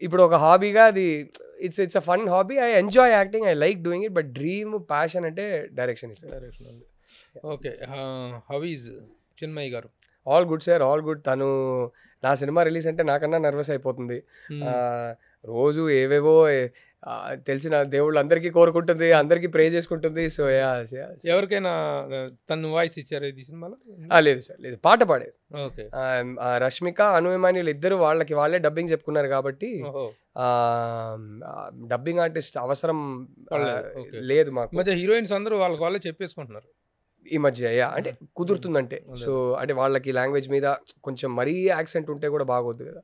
ఇప్పుడు ఒక హాబీగా అది it's a fun hobby. I enjoy acting, I like doing it. But dream passion అంటే direction. Okay. How is Chinmayi గారు? All good sir, all good. తను నా సినిమా రిలీజ్ అంటే నాకన్నా నర్వస్ అయిపోతుంది. రోజు ఏవేవో తెలిసిన దేవుళ్ళు అందరికీ కోరుకుంటుంది, అందరికీ ప్రే చేసుకుంటుంది. సో ఎవరికైనా తను వాయిస్ ఇచ్చారు ఈ సినిమాలో? లేదు సార్, లేదు, పాట పాడారు. ఓకే. రష్మిక, అను ఇమాన్యుల్ ఇద్దరు వాళ్ళే డబ్బింగ్ చెప్పుకున్నారు కాబట్టి డబ్బింగ్ ఆర్టిస్ట్ అవసరం లేదు మాకు. మధ్య హీరోయిన్స్ అందరూ వాళ్ళే చెప్పేసుకుంటున్నారు. ఈ మధ్య అంటే కుదురుతుందంటే. సో అంటే వాళ్ళకి లాంగ్వేజ్ మీద కొంచెం మరీ యాక్సెంట్ ఉంటే కూడా బాగోద్దు కదా.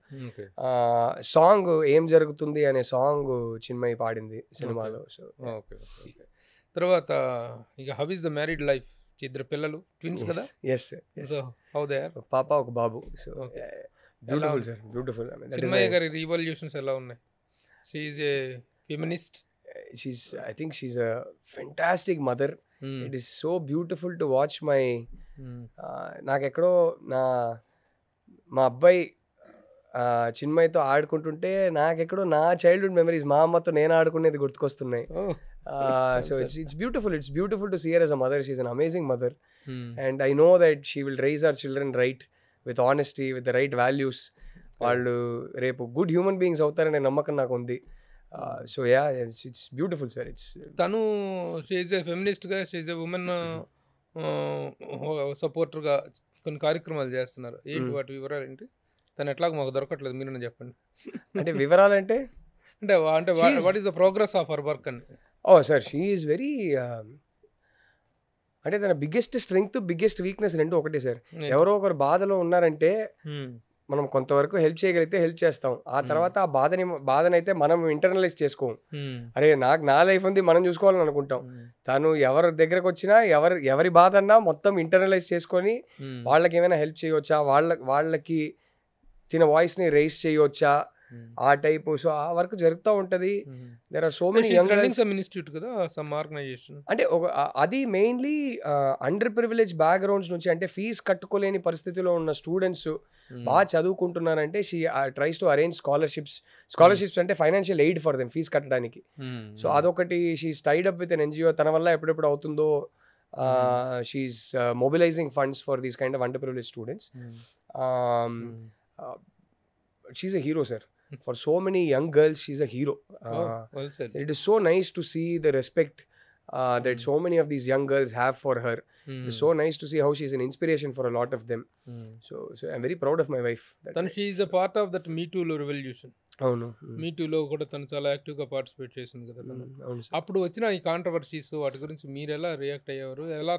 సాంగ్ ఏం జరుగుతుంది అనే సాంగ్ చిన్మయి పాడింది సినిమాలో. So okay okay. తర్వాత ఇక how is the married life? ఇద్దరు పిల్లలు, ట్విన్స్ కదా? Yes so how they are? పాప ఒక బాబు. So beautiful sir, beautiful. Chinmayi గారి రివల్యూషన్స్ ఎలా ఉన్నాయి? She is a feminist. I think she's a fantastic mother. It is so beautiful to watch my నాకెక్కడో మా అబ్బాయి చిన్మయ్యతో ఆడుకుంటుంటే నాకెక్కడో నా చైల్డ్హుడ్ మెమరీస్ మా అమ్మతో నేను ఆడుకునేది గుర్తుకొస్తున్నాయి. So it's beautiful to see her as a mother. She's an amazing mother. And I know that she will raise our children right, with honesty, with the right values. వాళ్ళు రేపు గుడ్ హ్యూమన్ బీయింగ్స్ అవుతారనే నమ్మకం నాకు ఉంది. So it's beautiful sir. తను షీ ఈజ్ ఏ ఫెమినిస్ట్గా, షీ ఈజ్ ఏ ఉమెన్ సపోర్టర్గా కొన్ని కార్యక్రమాలు చేస్తున్నారు. ఏంటి వాటి వివరాలు ఏంటి? తను ఎట్లాగో మాకు దొరకట్లేదు, మీరు చెప్పండి. అంటే వివరాలు అంటే what is the progress of our work అని? సార్ షీ ఈజ్ వెరీ అంటే తన బిగ్గెస్ట్ స్ట్రెంగ్త్, బిగ్గెస్ట్ వీక్నెస్ రెండు ఒకటే సార్. ఎవరో ఒకరు బాధలో ఉన్నారంటే మనం కొంతవరకు హెల్ప్ చేయగలిగితే హెల్ప్ చేస్తాం. ఆ తర్వాత ఆ బాధనైతే మనం ఇంటర్నలైజ్ చేసుకోం. అరే నా లైఫ్ ఉంది, మనం చూసుకోవాలని అనుకుంటాం. తను ఎవరి దగ్గరకు వచ్చినా ఎవరి బాధ అన్నా మొత్తం ఇంటర్నలైజ్ చేసుకొని వాళ్ళకి ఏమైనా హెల్ప్ చేయవచ్చా, వాళ్ళకి తిన వాయిస్ని రైజ్ చేయవచ్చా, ఆ టైపు. సో ఆ వర్క్ జరుగుతూ ఉంటుంది. There are so many young institute కదా, సమ్ ఆర్గనైజేషన్. అంటే అది మెయిన్లీ అండర్ ప్రివిలేజ్ బ్యాక్గ్రౌండ్స్ నుంచి, అంటే ఫీజ్ కట్టుకోలేని పరిస్థితిలో ఉన్న స్టూడెంట్స్ బాగా చదువుకుంటున్నారంటే she tries to arrange scholarships అంటే financial aid for them, fees కట్టడానికి. సో అదొకటి. She's tied up with an NGO. తన వల్ల ఎప్పుడెప్పుడు అవుతుందో she's mobilising funds for these kind of under privilege students. She's a hero sir. For so many young girls, she's a hero. Well said. It is so nice to see the respect that so many of these young girls have for her. It's so nice to see how she's an inspiration for a lot of them. So I'm very proud of my wife. She is a part of that Me Too revolution. అవును. Me Too లో కూడా తను చాలా యాక్టివ్గా పార్టిసిపేట్ చేసింది కదా. అప్పుడు వచ్చిన ఈ కాంట్రవర్సీస్ వాటి గురించి మీరు ఎలా రియాక్ట్ అయ్యేవారు? ఎలా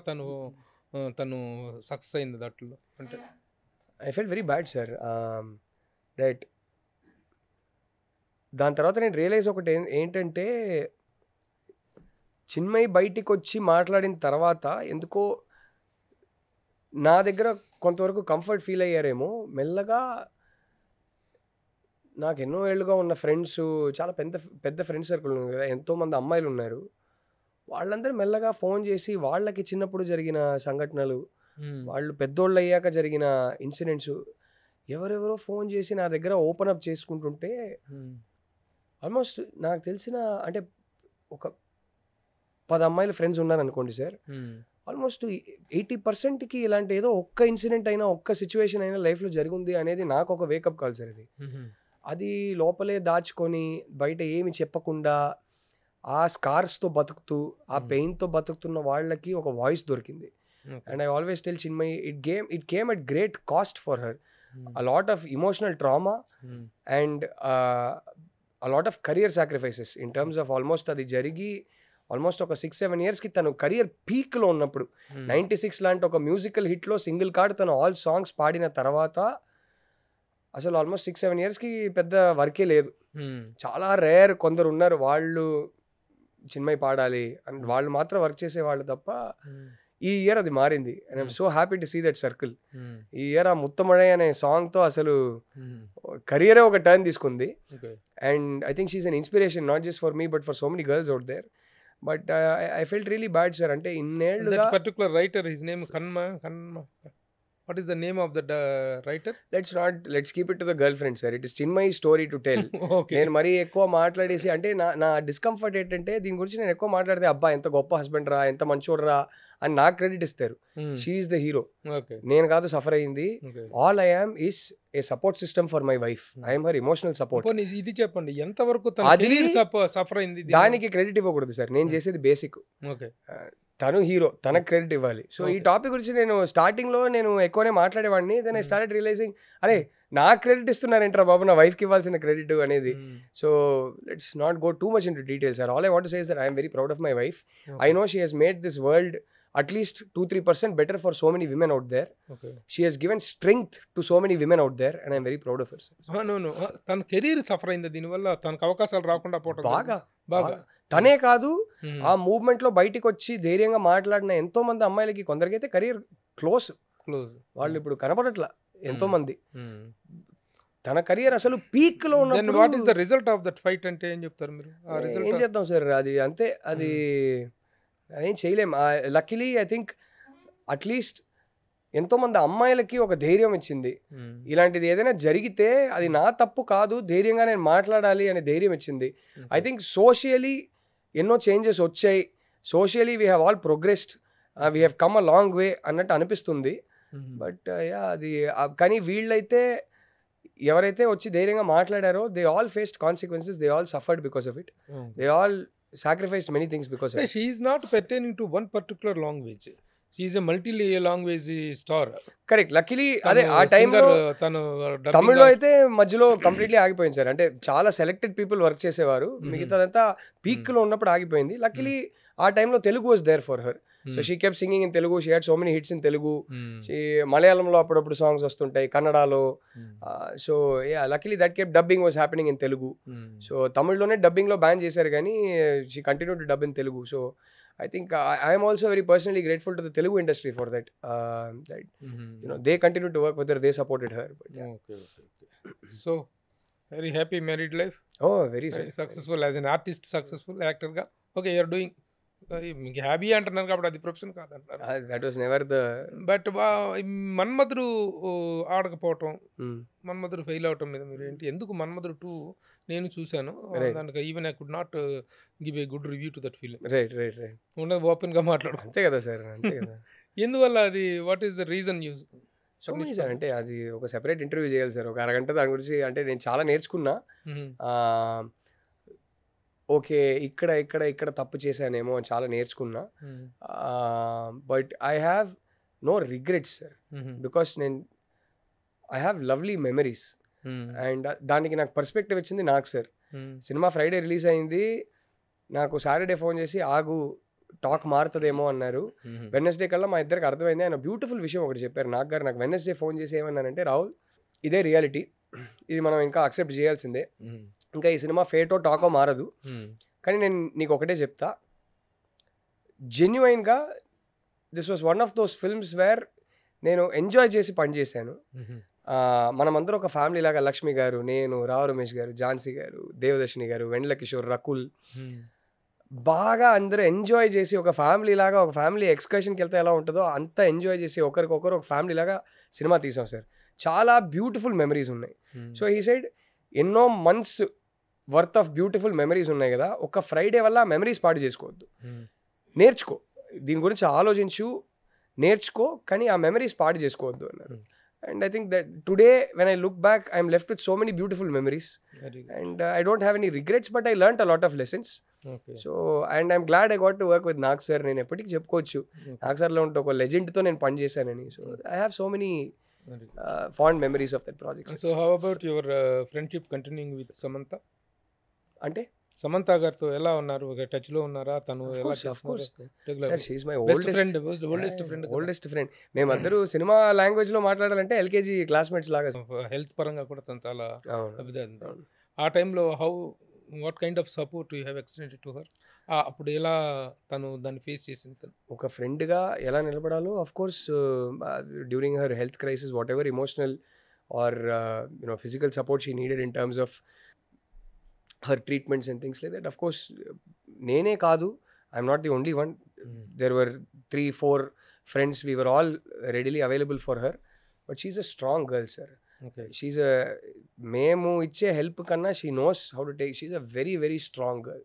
తను సక్సెస్ అయింది దాంట్లో? అంటే I felt very bad, sir. That దాని తర్వాత నేను రియలైజ్ ఒకటి ఏంటంటే, చిన్మయి బయటికి వచ్చి మాట్లాడిన తర్వాత ఎందుకో నా దగ్గర కొంతవరకు కంఫర్ట్ ఫీల్ అయ్యారేమో. మెల్లగా నాకు ఎన్నో ఏళ్ళుగా ఉన్న ఫ్రెండ్స్, చాలా పెద్ద ఫ్రెండ్ సర్కిల్ ఉంది కదా, ఎంతోమంది అమ్మాయిలు ఉన్నారు. వాళ్ళందరూ మెల్లగా ఫోన్ చేసి వాళ్ళకి చిన్నప్పుడు జరిగిన సంఘటనలు, వాళ్ళు పెద్దోళ్ళు అయ్యాక జరిగిన ఇన్సిడెంట్స్ ఎవరెవరో ఫోన్ చేసి నా దగ్గర ఓపెన్ అప్ చేసుకుంటుంటే, ఆల్మోస్ట్ నాకు తెలిసిన అంటే ఒక 10 అమ్మాయిల ఫ్రెండ్స్ ఉన్నారనుకోండి సార్, ఆల్మోస్ట్ 80%కి ఇలాంటి ఏదో ఒక్క ఇన్సిడెంట్ అయినా, ఒక్క సిచ్యువేషన్ అయినా లైఫ్లో జరిగింది అనేది నాకు ఒక వేకప్ కాల్ సార్. అది లోపలే దాచుకొని బయట ఏమి చెప్పకుండా ఆ స్కార్స్తో బతుకుతూ, ఆ పెయిన్తో బతుకుతున్న వాళ్ళకి ఒక వాయిస్ దొరికింది. And I always tell Chinmayi, it came at great cost for her. A lot of emotional trauma and a lot of career sacrifices in terms of almost అది జరిగి ఆల్మోస్ట్ ఒక 6-7 yearsకి తను కెరియర్ పీక్లో ఉన్నప్పుడు 96 లాంటి ఒక మ్యూజికల్ హిట్లో సింగిల్ కార్డ్ తను ఆల్ సాంగ్స్ పాడిన తర్వాత అసలు ఆల్మోస్ట్ 6-7 yearsకి పెద్ద వర్కే లేదు. చాలా రేర్ కొందరు ఉన్నారు వాళ్ళు చిన్మయి పాడాలి అండ్ వాళ్ళు మాత్రం వర్క్ చేసేవాళ్ళు తప్ప. ఈ ఇయర్ అది మారింది. And I'm so happy to see that circle. ఈ ఇయర్ ఆ ముత్తమడై అనే సాంగ్తో అసలు కెరియరే ఒక టర్న్ తీసుకుంది. And I think she is an inspiration not just for me but for so many girls out there. But I felt really bad sir. అంటే ఇన్నేళ్ళు పర్టికులర్ రైటర్, హిస్ నేమ్ కన్మ. What is the name of the writer? Let's keep it to the girlfriend, sir. It is Chinmayi's story to tell. Okay. నేను మరీ ఎక్కువ మాట్లాడేసి అంటే నా డిస్కంఫర్ట్ ఏంటంటే దీని గురించి నేను ఎక్కువ మాట్లాడితే అబ్బా ఎంత గొప్ప హస్బెండ్ రా, ఎంత మంచోడు రా అని నాకు క్రెడిట్ ఇస్తారు. షీ ఈస్ ద హీరో, నేను కాదు సఫర్ అయింది. All I am is a support system for my wife. I'm her emotional support. ఇది చెప్పండి, ఎంతవరకు సఫర్ అయింది? దానికి క్రెడిట్ ఇవ్వకూడదు సార్. నేను చేసేది బేసిక్. తను హీరో, తనకు క్రెడిట్ ఇవ్వాలి. సో ఈ టాపిక్ గురించి నేను స్టార్టింగ్లో నేను ఎక్కువనే మాట్లాడేవాడిని. దెన్ ఐ స్టార్టెడ్ రియలైజింగ్, అరే నాకు క్రెడిట్ ఇస్తున్నారేంట్రా బాబు, నా వైఫ్కి ఇవ్వాల్సిన క్రెడిట్ అనేది. So let's not go too much in to details sir. All I want to say is that I'm very proud of my wife. I know she has made this world at least 2-3% better for so many women out there. Okay She has given strength to so many women out there, and I'm very proud of her. Sir. No తన కెరీర్ సఫర్ అయింది దీనివల్ల, తనకు అవకాశాలు రాకుండా పోవటం బాగా బాగా తనే కాదు, ఆ మూవ్మెంట్ లో బయటికి వచ్చి ధైర్యంగా మాట్లాడిన ఎంతో మంది అమ్మాయిలకి కొందరికైతే కెరీర్ క్లోజ్, వాళ్ళు ఇప్పుడు కనపడట్లా ఎంతో మంది. తన కెరియర్ అసలు పీక్ లో ఉన్నప్పుడు what is the result of that fight అంటే ఏం చెప్తారు మీరు? ఆ ఏం రిజల్ట్ చేద్దాం సార్, అది అంతే, అది ఏం చేయలేం. లక్కీలీ ఐ థింక్ అట్లీస్ట్ ఎంతో మంది అమ్మాయిలకి ఒక ధైర్యం ఇచ్చింది. ఇలాంటిది ఏదైనా జరిగితే అది నా తప్పు కాదు, ధైర్యంగా నేను మాట్లాడాలి అనే ధైర్యం ఇచ్చింది. ఐ థింక్ సోషియలీ ఎన్నో చేంజెస్ వచ్చాయి, socially we have all progressed, we have come a long way అన్నట్టు అనిపిస్తుంది. బట్ యా అది కానీ వీళ్ళైతే ఎవరైతే వచ్చి ధైర్యంగా మాట్లాడారో they all faced consequences, they all suffered because of it, they all sacrificed many things because of it. She is not pertaining to one particular language. She is a multi-language star. Correct. Luckily అదే ఆ టైంలో తను తమిళ్లో అయితే మధ్యలో కంప్లీట్లీ ఆగిపోయింది సార్. అంటే చాలా సెలెక్టెడ్ పీపుల్ వర్క్ చేసేవారు, మిగతాదంతా పీక్ లో ఉన్నప్పుడు ఆగిపోయింది. లక్కీలీ ఆ టైంలో Telugu was there for her, so she kept singing in Telugu, she had so many hits in Telugu. మలయాళంలో అప్పుడప్పుడు సాంగ్స్ వస్తుంటాయి, కన్నడలో. So ya luckily that kept dubbing was happening in Telugu. So తమిళ్లోనే డబ్బింగ్ లో బ్యాన్ చేశారు కానీ she continue to dub in Telugu. So I think I am also very personally grateful to the Telugu industry for that. You know, they continue to work with her, they supported her. But, yeah. Okay. So, very happy married life. Oh, very successful as an artist, successful actor ga. Okay, you are doing మీకు హ్యాబీ అంటున్నారు కాబట్టి అది ప్రొఫెషన్ కాదంటారు. That was never the but Manmadhudu ఆడకపోవటం, మన్మధుడు ఫెయిల్ అవటం మీద మీరు ఏంటి, ఎందుకు మన్మధుడు 2 నేను చూశాను, దానికి even I could not give a good review to that film. Right ఉండదు, ఓపెన్ గా మాట్లాడు. అంతే కదా సార్, అంతే కదా. ఎందువల్ల అది, what is the reason use? So sir అంటే అది ఒక సెపరేట్ ఇంటర్వ్యూ చేయాలి సార్, ఒక అరగంట దాని గురించి. అంటే నేను చాలా నేర్చుకున్నా. ఓకే, ఇక్కడ తప్పు చేశానేమో అని చాలా నేర్చుకున్నా. But I have no regrets sir, because I have lovely memories. And దానికి నాకు పర్స్పెక్టివ్ ఇచ్చింది నాకు సార్. సినిమా ఫ్రైడే రిలీజ్ అయింది, నాకు సాటర్డే ఫోన్ చేసి ఆగు టాక్ మారుతుందేమో అన్నారు. వెడ్నెస్డే కల్లా మా ఇద్దరికి అర్థమైంది. ఆయన బ్యూటిఫుల్ విషయం ఒకటి చెప్పారు నాకు వెడ్నెస్డే ఫోన్ చేసి ఏమన్నానంటే, రాహుల్ ఇదే రియాలిటీ, ఇది మనం ఇంకా అక్సెప్ట్ చేయాల్సిందే, ఇంకా ఈ సినిమా ఫేటో టాకో మారదు, కానీ నేను నీకు ఒకటే చెప్తా, జెన్యుయిన్గా this was one of those films where నేను ఎంజాయ్ చేసి పనిచేశాను. మనమందరం ఒక ఫ్యామిలీ లాగా, లక్ష్మి గారు, నేను, రావు రమేష్ గారు, ఝాన్సీ గారు, దేవదర్శిని గారు, వెండ్ల కిషోర్, రకుల్, బాగా అందరూ ఎంజాయ్ చేసి ఒక ఫ్యామిలీ లాగా, ఒక ఫ్యామిలీ ఎక్స్కర్షన్కి వెళ్తే ఎలా ఉంటుందో అంతా ఎంజాయ్ చేసి ఒకరికొకరు ఒక ఫ్యామిలీ లాగా సినిమా తీసాం సార్. చాలా బ్యూటిఫుల్ మెమరీస్ ఉన్నాయి. సో ఈ సైడ్ ఎన్నో months worth of beautiful memories ఉన్నాయి కదా, ఒక ఫ్రైడే వల్ల మెమరీస్ పాటు చేసుకోవద్దు, నేర్చుకో, దీని గురించి ఆలోచించు, నేర్చుకో, కానీ ఆ మెమరీస్ పాటు చేసుకోవద్దు అన్నారు. And I think that today when I look back, I'm left with so many beautiful memories, and I don't have any regrets, but I learnt a lot of lessons. Okay. So and I'm glad I got to work with Nag sir. నేను ఎప్పటికీ చెప్పుకోవచ్చు నాగ్ సార్ లో ఉంటే ఒక లెజెండ్ తో నేను పని చేశానని. So I have so many fond memories of that project. So how about your friendship continuing with Samantha? అంటే సమంత గారితో ఎలా ఉన్నారు, టచ్ లో ఉన్నారా? తను ఎలా చేస్తున్నారు? Sir she is my oldest friend. మేమందరూ సినిమా లాంగ్వేజ్ లో మాట్లాడాలంటే ఎల్కేజీ క్లాస్మేట్స్ లాగా. హెల్త్ పరంగా కూడా తను చాలా ఆ టైంలో what kind of support you have extended to her? అప్పుడు ఎలా తను దాన్ని ఫేస్ చేసింది? ఒక ఫ్రెండ్గా ఎలా నిలబడాలో, of course during her health crisis, whatever emotional or you know physical support she needed in terms of her treatments and things like that. Of course, nene kaadu, I'm not the only one. There were 3-4 friends, we were all readily available for her, but she's a strong girl, sir. Okay. She's a memu iche help kanna she knows how to take. She's a very very strong girl.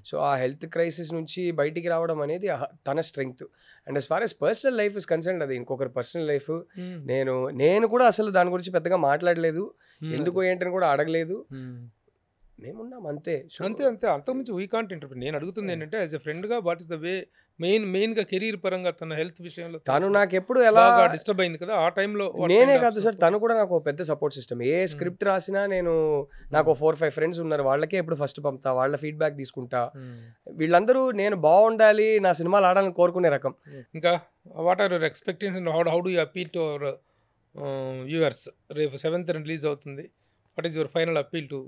So aa health crisis nunchi bayitiki raavadam anedi tana strength. And as far as personal life is concerned, adi inkokar personal life, నేను కూడా అసలు దాని గురించి పెద్దగా మాట్లాడలేదు, ఎందుకు ఏంటని కూడా అడగలేదు. మేమున్నాం అంతే. సో అంతే అంతకుమించి వీ కాంట్ ఇంటర్ప్రిట్. నేను అడుగుతుంది ఏంటంటే యాజ్ ఎ ఫ్రెండ్గా వాట్ ఇస్ ద వే మెయిన్గా కెరీర్ పరంగా తన హెల్త్ విషయంలో తను నాకెప్పుడు ఎలా బాగా డిస్టర్బ్ అయింది కదా ఆ టైంలో. నేనే కాదు సార్, తను కూడా నాకు పెద్ద సపోర్ట్ సిస్టమ్. ఏ స్క్రిప్ట్ రాసినా నేను నాకు 4-5 ఫ్రెండ్స్ ఉన్నారు, వాళ్ళకే ఎప్పుడు ఫస్ట్ పంపుతా, వాళ్ళ ఫీడ్బ్యాక్ తీసుకుంటా. వీళ్ళందరూ నేను బాగుండాలి, నా సినిమాలు ఆడాలని కోరుకునే రకం. ఇంకా what are your expectations, how do you appeal to our viewers? రేపు 7th రిలీజ్ అవుతుంది. What is your final appeal to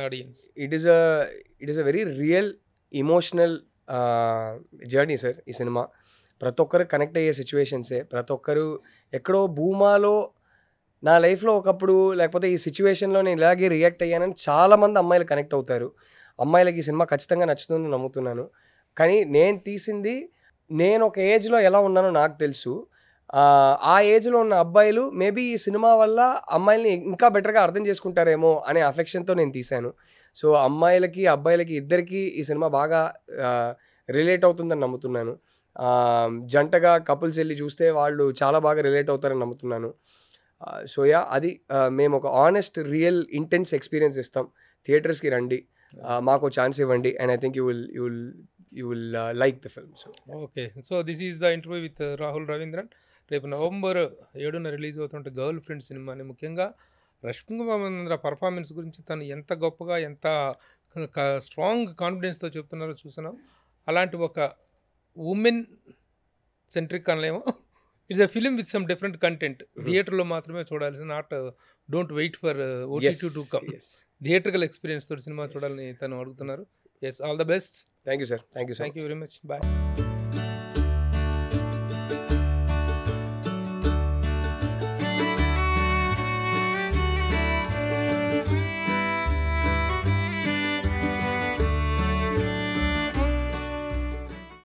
audience? It is a very real emotional journey sir ఈ సినిమా. ప్రతి ఒక్కరు కనెక్ట్ అయ్యే సిచ్యువేషన్సే. ప్రతి ఒక్కరు ఎక్కడో భూమాలో నా లైఫ్లో ఒకప్పుడు లేకపోతే ఈ సిచ్యువేషన్లో నేను ఇలాగే రియాక్ట్ అయ్యానని చాలామంది అమ్మాయిలు కనెక్ట్ అవుతారు. అమ్మాయిలకి ఈ సినిమా ఖచ్చితంగా నచ్చుతుందని నమ్ముతున్నాను. కానీ నేను తీసింది, నేను ఒక ఏజ్లో ఎలా ఉన్నానో నాకు తెలుసు. ఆ ఏజ్లో ఉన్న అబ్బాయిలు మేబీ ఈ సినిమా వల్ల అమ్మాయిల్ని ఇంకా బెటర్గా అర్థం చేసుకుంటారేమో అనే అఫెక్షన్తో నేను తీశాను. సో అమ్మాయిలకి అబ్బాయిలకి ఇద్దరికీ ఈ సినిమా బాగా రిలేట్ అవుతుందని నమ్ముతున్నాను. జంటగా కపుల్స్ వెళ్ళి చూస్తే వాళ్ళు చాలా బాగా రిలేట్ అవుతారని నమ్ముతున్నాను. సో అది మేము ఒక ఆనెస్ట్ రియల్ ఇంటెన్స్ ఎక్స్పీరియన్స్ ఇస్తాం. థియేటర్స్కి రండి, మాకు ఛాన్స్ ఇవ్వండి, and I think you will like the film. So okay, so this is the interview with Rahul Ravindran. రేపు November 7న రిలీజ్ అవుతుంటే గర్ల్ ఫ్రెండ్ సినిమాని, ముఖ్యంగా రష్మిక మందాన పర్ఫార్మెన్స్ గురించి తను ఎంత గొప్పగా ఎంత స్ట్రాంగ్ కాన్ఫిడెన్స్తో చెప్తున్నారో చూస్తున్నాం. అలాంటి ఒక ఉమెన్ సెంట్రిక్ అనలేమో, it's a film with some different content. థియేటర్లో మాత్రమే చూడాల్సి, not don't wait for OTT to come. Theatrical experience తోటి సినిమా చూడాలని తను అడుగుతున్నారు. Yes, all the best. Thank you sir. Thank you very much. Bye.